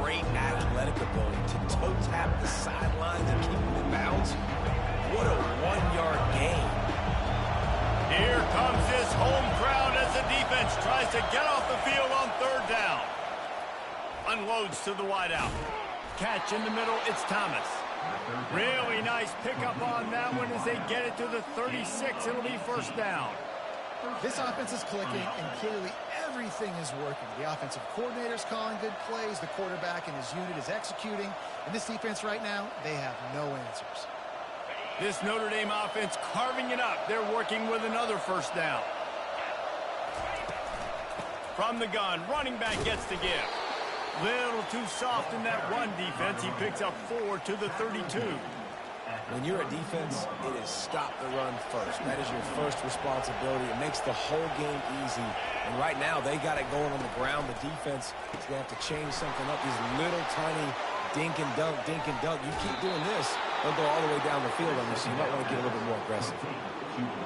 great athletic ability to toe tap the sidelines and keep them in bounds. What a 1-yard gain. Here comes this home crowd as the defense tries to get off the field on third down. Unloads to the wideout. Catch in the middle, it's Thomas. Really nice pickup on that one as they get it to the 36. It'll be first down. This offense is clicking, and clearly everything is working. The offensive coordinator's calling good plays. The quarterback and his unit is executing. And this defense right now, they have no answers. This Notre Dame offense carving it up. They're working with another first down. From the gun, running back gets the give. Little too soft in that run defense. He picks up 4 to the 32. When you're a defense, it is stop the run first. That is your first responsibility. It makes the whole game easy. And right now, they got it going on the ground. The defense is going to have to change something up. These little tiny dink and dunk, dink and dunk. You keep doing this, they'll go all the way down the field on you, so you might want to get a little bit more aggressive.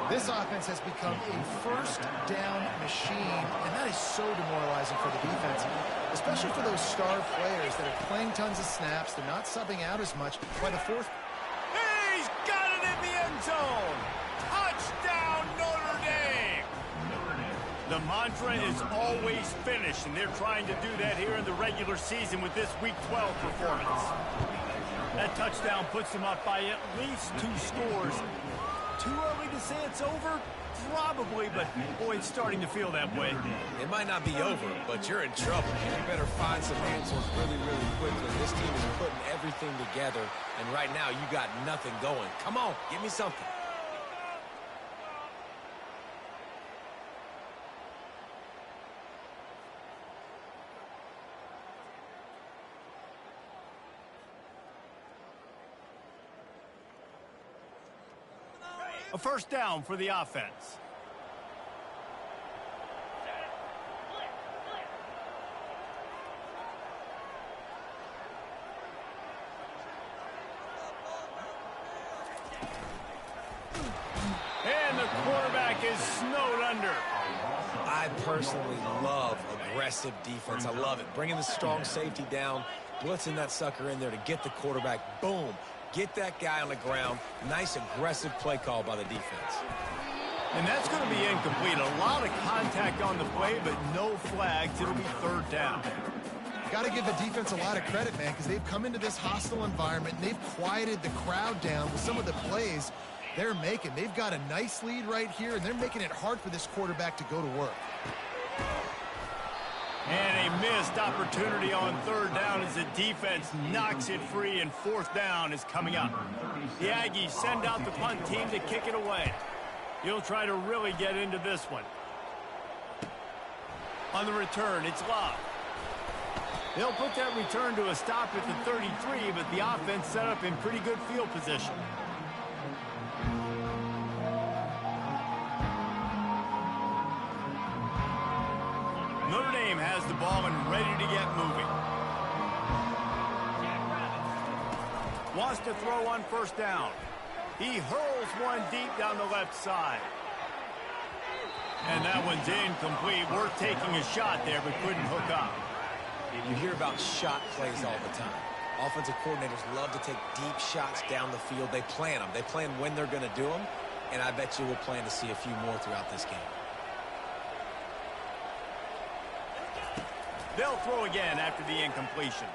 This offense has become a first down machine, and that is so demoralizing for the defense, especially for those star players that are playing tons of snaps. They're not subbing out as much. By the fourth... He's got it in the end zone. Touchdown, Notre Dame. The mantra is always finish, and they're trying to do that here in the regular season with this Week 12 performance. That touchdown puts them up by at least 2 scores. Too early to say it's over? Probably, but boy, it's starting to feel that way. It might not be over, but you're in trouble. You better find some answers really, really quickly. This team is putting everything together, and right now you got nothing going. Come on, give me something. A first down for the offense. And the quarterback is snowed under. I personally love aggressive defense. I love it. Bringing the strong safety down, blitzing that sucker in there to get the quarterback. Boom. Get that guy on the ground. Nice aggressive play call by the defense. And that's going to be incomplete. A lot of contact on the play, but no flags. It'll be third down. Got to give the defense a lot of credit, man, because they've come into this hostile environment, and they've quieted the crowd down with some of the plays they're making. They've got a nice lead right here, and they're making it hard for this quarterback to go to work. And a missed opportunity on third down as the defense knocks it free, and fourth down is coming up. The Aggies send out the punt team to kick it away. He'll try to really get into this one. On the return, it's Love. They'll put that return to a stop at the 33, but the offense set up in pretty good field position. Notre Dame has the ball and ready to get moving. Wants to throw on first down. He hurls one deep down the left side. And that one's incomplete. Worth taking a shot there, but couldn't hook up. You hear about shot plays all the time. Offensive coordinators love to take deep shots down the field. They plan them. They plan when they're going to do them. And I bet you we'll plan to see a few more throughout this game. They'll throw again after the incompletion.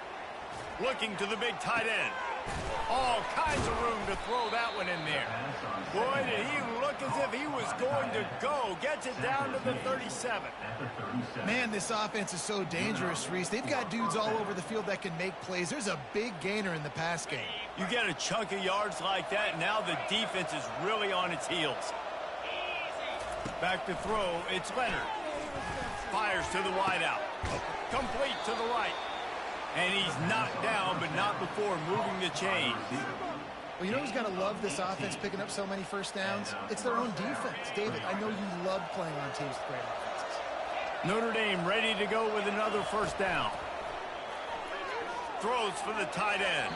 Looking to the big tight end. All kinds of room to throw that one in there. Boy, did he look as if he was going to go. Gets it down to the 37. Man, this offense is so dangerous, Reese. They've got dudes all over the field that can make plays. There's a big gainer in the pass game. You get a chunk of yards like that, now the defense is really on its heels. Back to throw, it's Leonard. Fires to the wideout. Complete to the right. And he's knocked down, but not before moving the chains. Well, you know who's got to love this offense picking up so many first downs? It's their own defense. David, I know you love playing on teams with great offenses. Notre Dame ready to go with another first down. Throws for the tight end.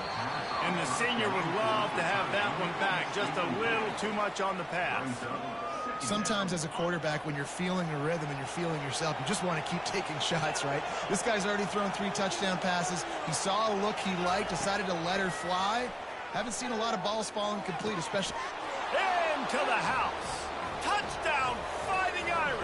And the senior would love to have that one back. Just a little too much on the pass. Sometimes as a quarterback, when you're feeling a rhythm and you're feeling yourself, you just want to keep taking shots, right? This guy's already thrown 3 touchdown passes. He saw a look he liked, decided to let her fly. Haven't seen a lot of balls falling complete, especially. Into the house. Touchdown, Fighting Irish.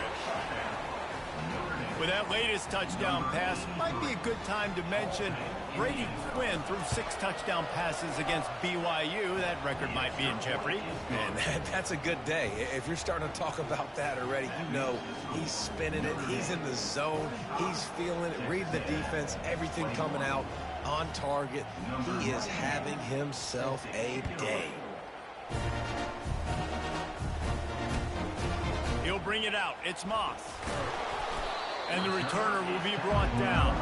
With that latest touchdown pass, might be a good time to mention Brady Quinn threw 6 touchdown passes against BYU. That record might be in jeopardy. Man, that's a good day. If you're starting to talk about that already, you know he's spinning it. He's in the zone. He's feeling it, reading the defense, everything coming out on target. He is having himself a day. He'll bring it out. It's Moss. And the returner will be brought down.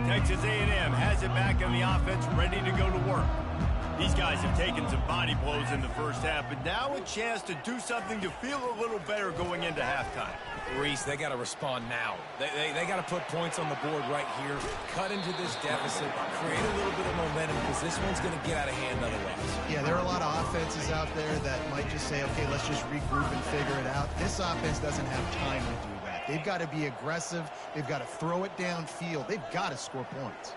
Texas A&M has it back on the offense, ready to go to work. These guys have taken some body blows in the first half, but now a chance to do something to feel a little better going into halftime. Reese, they got to respond now. They got to put points on the board right here, cut into this deficit, create a little bit of momentum, because this one's going to get out of hand otherwise. Yeah, there are a lot of offenses out there that might just say, okay, let's just regroup and figure it out. This offense doesn't have time to do that. They've got to be aggressive. They've got to throw it downfield. They've got to score points.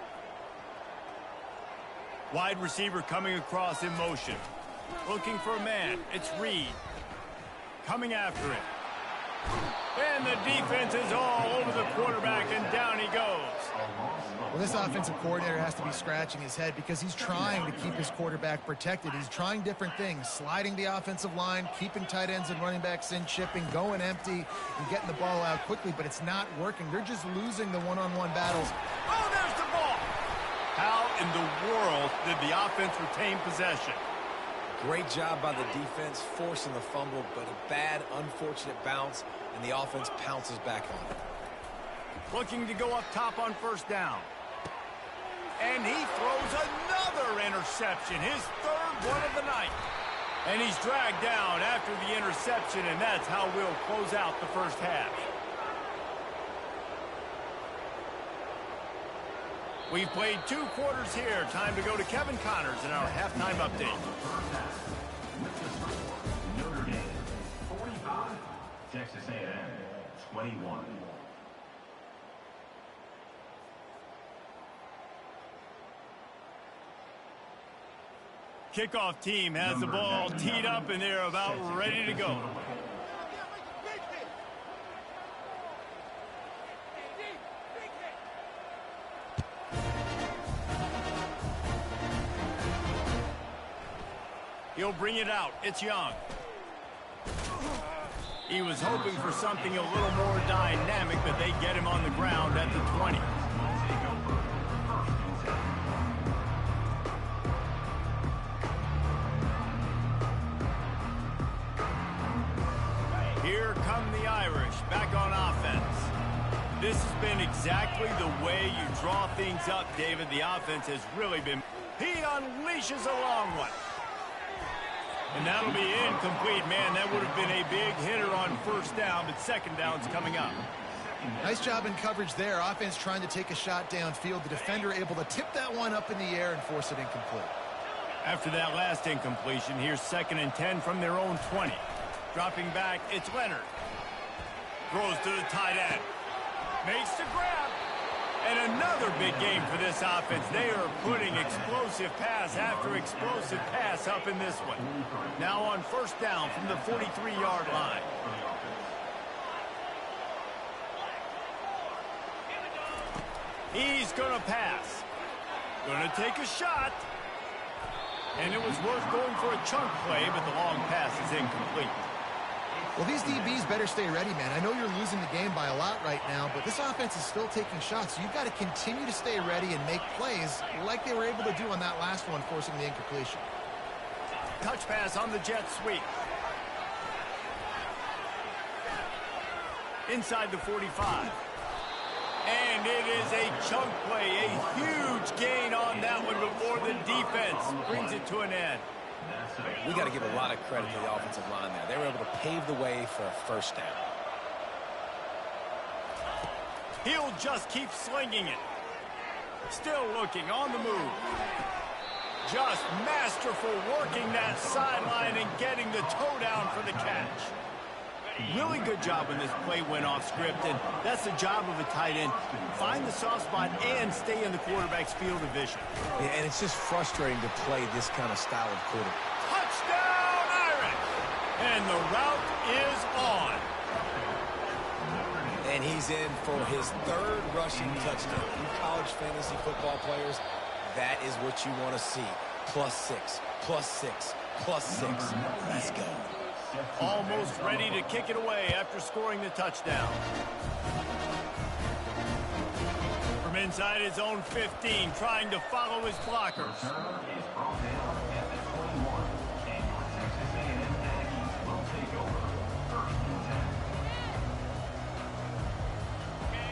Wide receiver coming across in motion. Looking for a man. It's Reed. Coming after it. And the defense is all over the quarterback, and down he goes. Well, this offensive coordinator has to be scratching his head because he's trying to keep his quarterback protected. He's trying different things, sliding the offensive line, keeping tight ends and running backs in, chipping, going empty, and getting the ball out quickly, but it's not working. They're just losing the one-on-one battles. Oh, there's the ball. How in the world did the offense retain possession? Great job by the defense, forcing the fumble, but a bad, unfortunate bounce, and the offense pounces back on it. Looking to go up top on first down. And he throws another interception, his 3rd one of the night. And he's dragged down after the interception, and that's how we'll close out the first half. We've played 2 quarters here. Time to go to Kevin Connors in our halftime update. Notre Dame 45, Texas A&M 21. Kickoff team has the ball teed up, and they're about ready to go. He'll bring it out. It's Young. He was hoping for something a little more dynamic, but they get him on the ground at the 20. Here come the Irish back on offense. This has been exactly the way you draw things up, David. The offense has really been... He unleashes a long one. And that'll be incomplete. Man, that would have been a big hitter on first down, but second down's coming up. Nice job in coverage there. Offense trying to take a shot downfield. The defender able to tip that one up in the air and force it incomplete. After that last incompletion, here's 2nd and 10 from their own 20. Dropping back, it's Leonard. Throws to the tight end. Makes the grab. And another big game for this offense. They are putting explosive pass after explosive pass up in this one. Now on first down from the 43-yard line. He's going to pass. Going to take a shot. And it was worth going for a chunk play, but the long pass is incomplete. Well, these DBs better stay ready, man. I know you're losing the game by a lot right now, but this offense is still taking shots. So you've got to continue to stay ready and make plays like they were able to do on that last one, forcing the incompletion. Touch pass on the jet sweep. Inside the 45. And it is a chunk play, a huge gain on that one before the defense brings it to an end. We got to give a lot of credit to the offensive line there. They were able to pave the way for a first down. He'll just keep slinging it. Still looking on the move. Just masterful working that sideline and getting the toe down for the catch. Really good job when this play went off script, and that's the job of a tight end. Find the soft spot and stay in the quarterback's field of vision. Yeah, and it's just frustrating to play this kind of style of quarterback. Touchdown, Irish! And the route is on. And he's in for his third rushing touchdown. You college fantasy football players, that is what you want to see. +6, +6, +6. Let's go. Almost ready to kick it away after scoring the touchdown. From inside his own 15, trying to follow his blockers.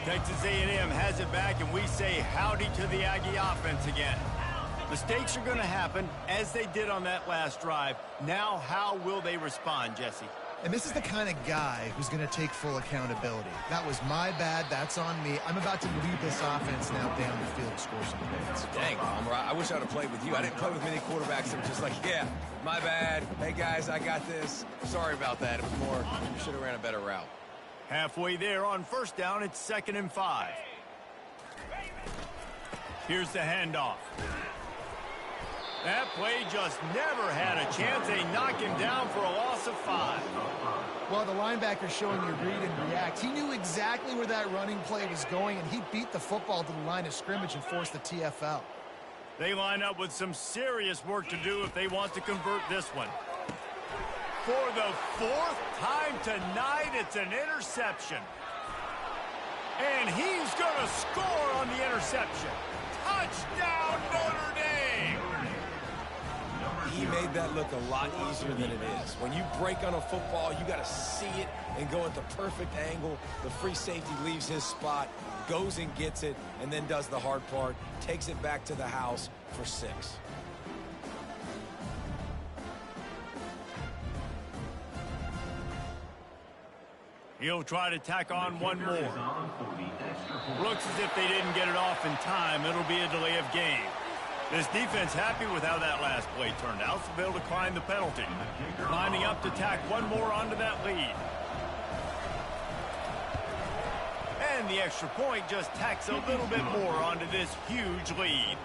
Texas A&M has it back, and we say howdy to the Aggie offense again. Mistakes are going to happen, as they did on that last drive. Now, how will they respond, Jesse? And this is the kind of guy who's going to take full accountability. That was my bad. That's on me. I'm about to lead this offense now down the field and score some points. Dang, Palmer, I wish I would have played with you. I didn't play with many quarterbacks that were just like, yeah, my bad. Hey, guys, I got this. Sorry about that. It was more, you should have ran a better route. Halfway there on first down, it's 2nd and 5. Here's the handoff. That play just never had a chance. They knock him down for a loss of 5. Well, the linebacker's showing you read and react. He knew exactly where that running play was going, and he beat the football to the line of scrimmage and forced the TFL. They line up with some serious work to do if they want to convert this one. For the 4th time tonight, it's an interception. And he's going to score on the interception. Touchdown, Notre Dame! He made that look a lot easier than it is. When you break on a football, you got to see it and go at the perfect angle. The free safety leaves his spot, goes and gets it, and then does the hard part, takes it back to the house for 6. He'll try to tack on one more. Looks as if they didn't get it off in time. It'll be a delay of game. This defense happy with how that last play turned out, so they'll decline the penalty. Lining up to tack one more onto that lead. And the extra point just tacks a little bit more onto this huge lead.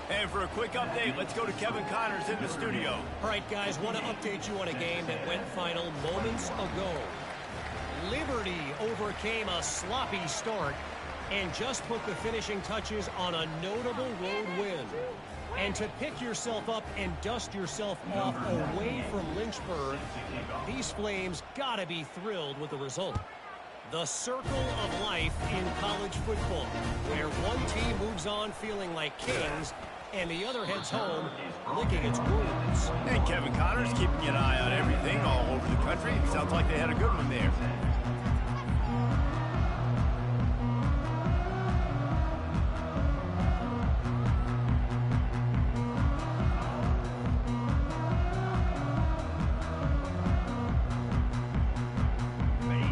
And for a quick update, let's go to Kevin Connors in the studio. All right, guys, want to update you on a game that went final moments ago. Liberty overcame a sloppy start and just put the finishing touches on a notable road win. And to pick yourself up and dust yourself off away from Lynchburg, these Flames gotta be thrilled with the result. The circle of life in college football, where one team moves on feeling like kings and the other heads home licking its wounds. And Kevin Connors keeping an eye on everything all over the country. Sounds like they had a good one there.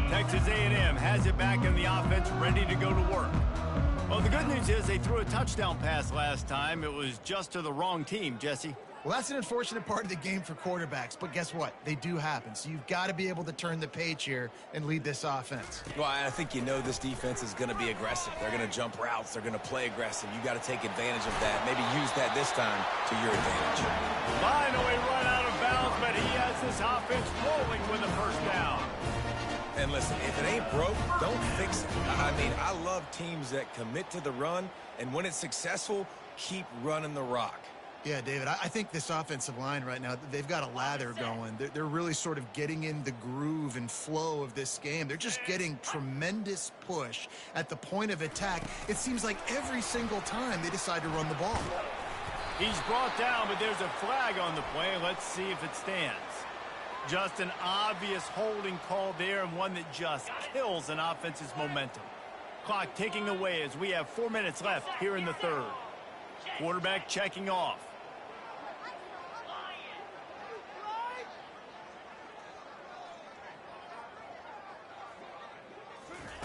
Texas A&M has it back in the offense, ready to go to work. Well, the good news is they threw a touchdown pass last time. It was just to the wrong team, Jesse. Well, that's an unfortunate part of the game for quarterbacks, but guess what? They do happen. So you've got to be able to turn the page here and lead this offense. Well, I think you know this defense is going to be aggressive. They're going to jump routes. They're going to play aggressive. You got to take advantage of that. Maybe use that this time to your advantage. Finally run out of bounds, but he has this offense rolling with a first down. And listen, if it ain't broke, don't fix it. I mean, I love teams that commit to the run, and when it's successful, keep running the rock. Yeah, David, I think this offensive line right now, they've got a lather going. They're really sort of getting in the groove and flow of this game. They're just getting tremendous push at the point of attack. It seems like every single time they decide to run the ball. He's brought down, but there's a flag on the play. Let's see if it stands. Just an obvious holding call there, and one that just kills an offense's momentum. Clock ticking away as we have 4 minutes left here in the third. Quarterback checking off.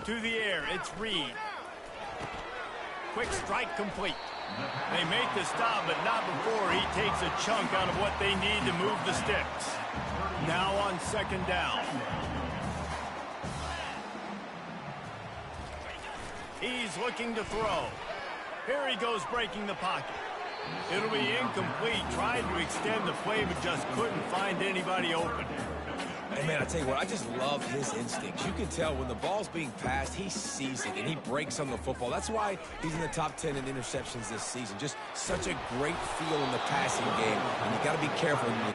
To the air, it's Reed. Quick strike complete. They make the stop, but not before he takes a chunk out of what they need to move the sticks. Now on second down. He's looking to throw. Here he goes breaking the pocket. It'll be incomplete. Tried to extend the play, but just couldn't find anybody open. Hey, man, I tell you what, I just love his instincts. You can tell when the ball's being passed, he sees it, and he breaks on the football. That's why he's in the top 10 in interceptions this season. Just such a great feel in the passing game, and you got to be careful when you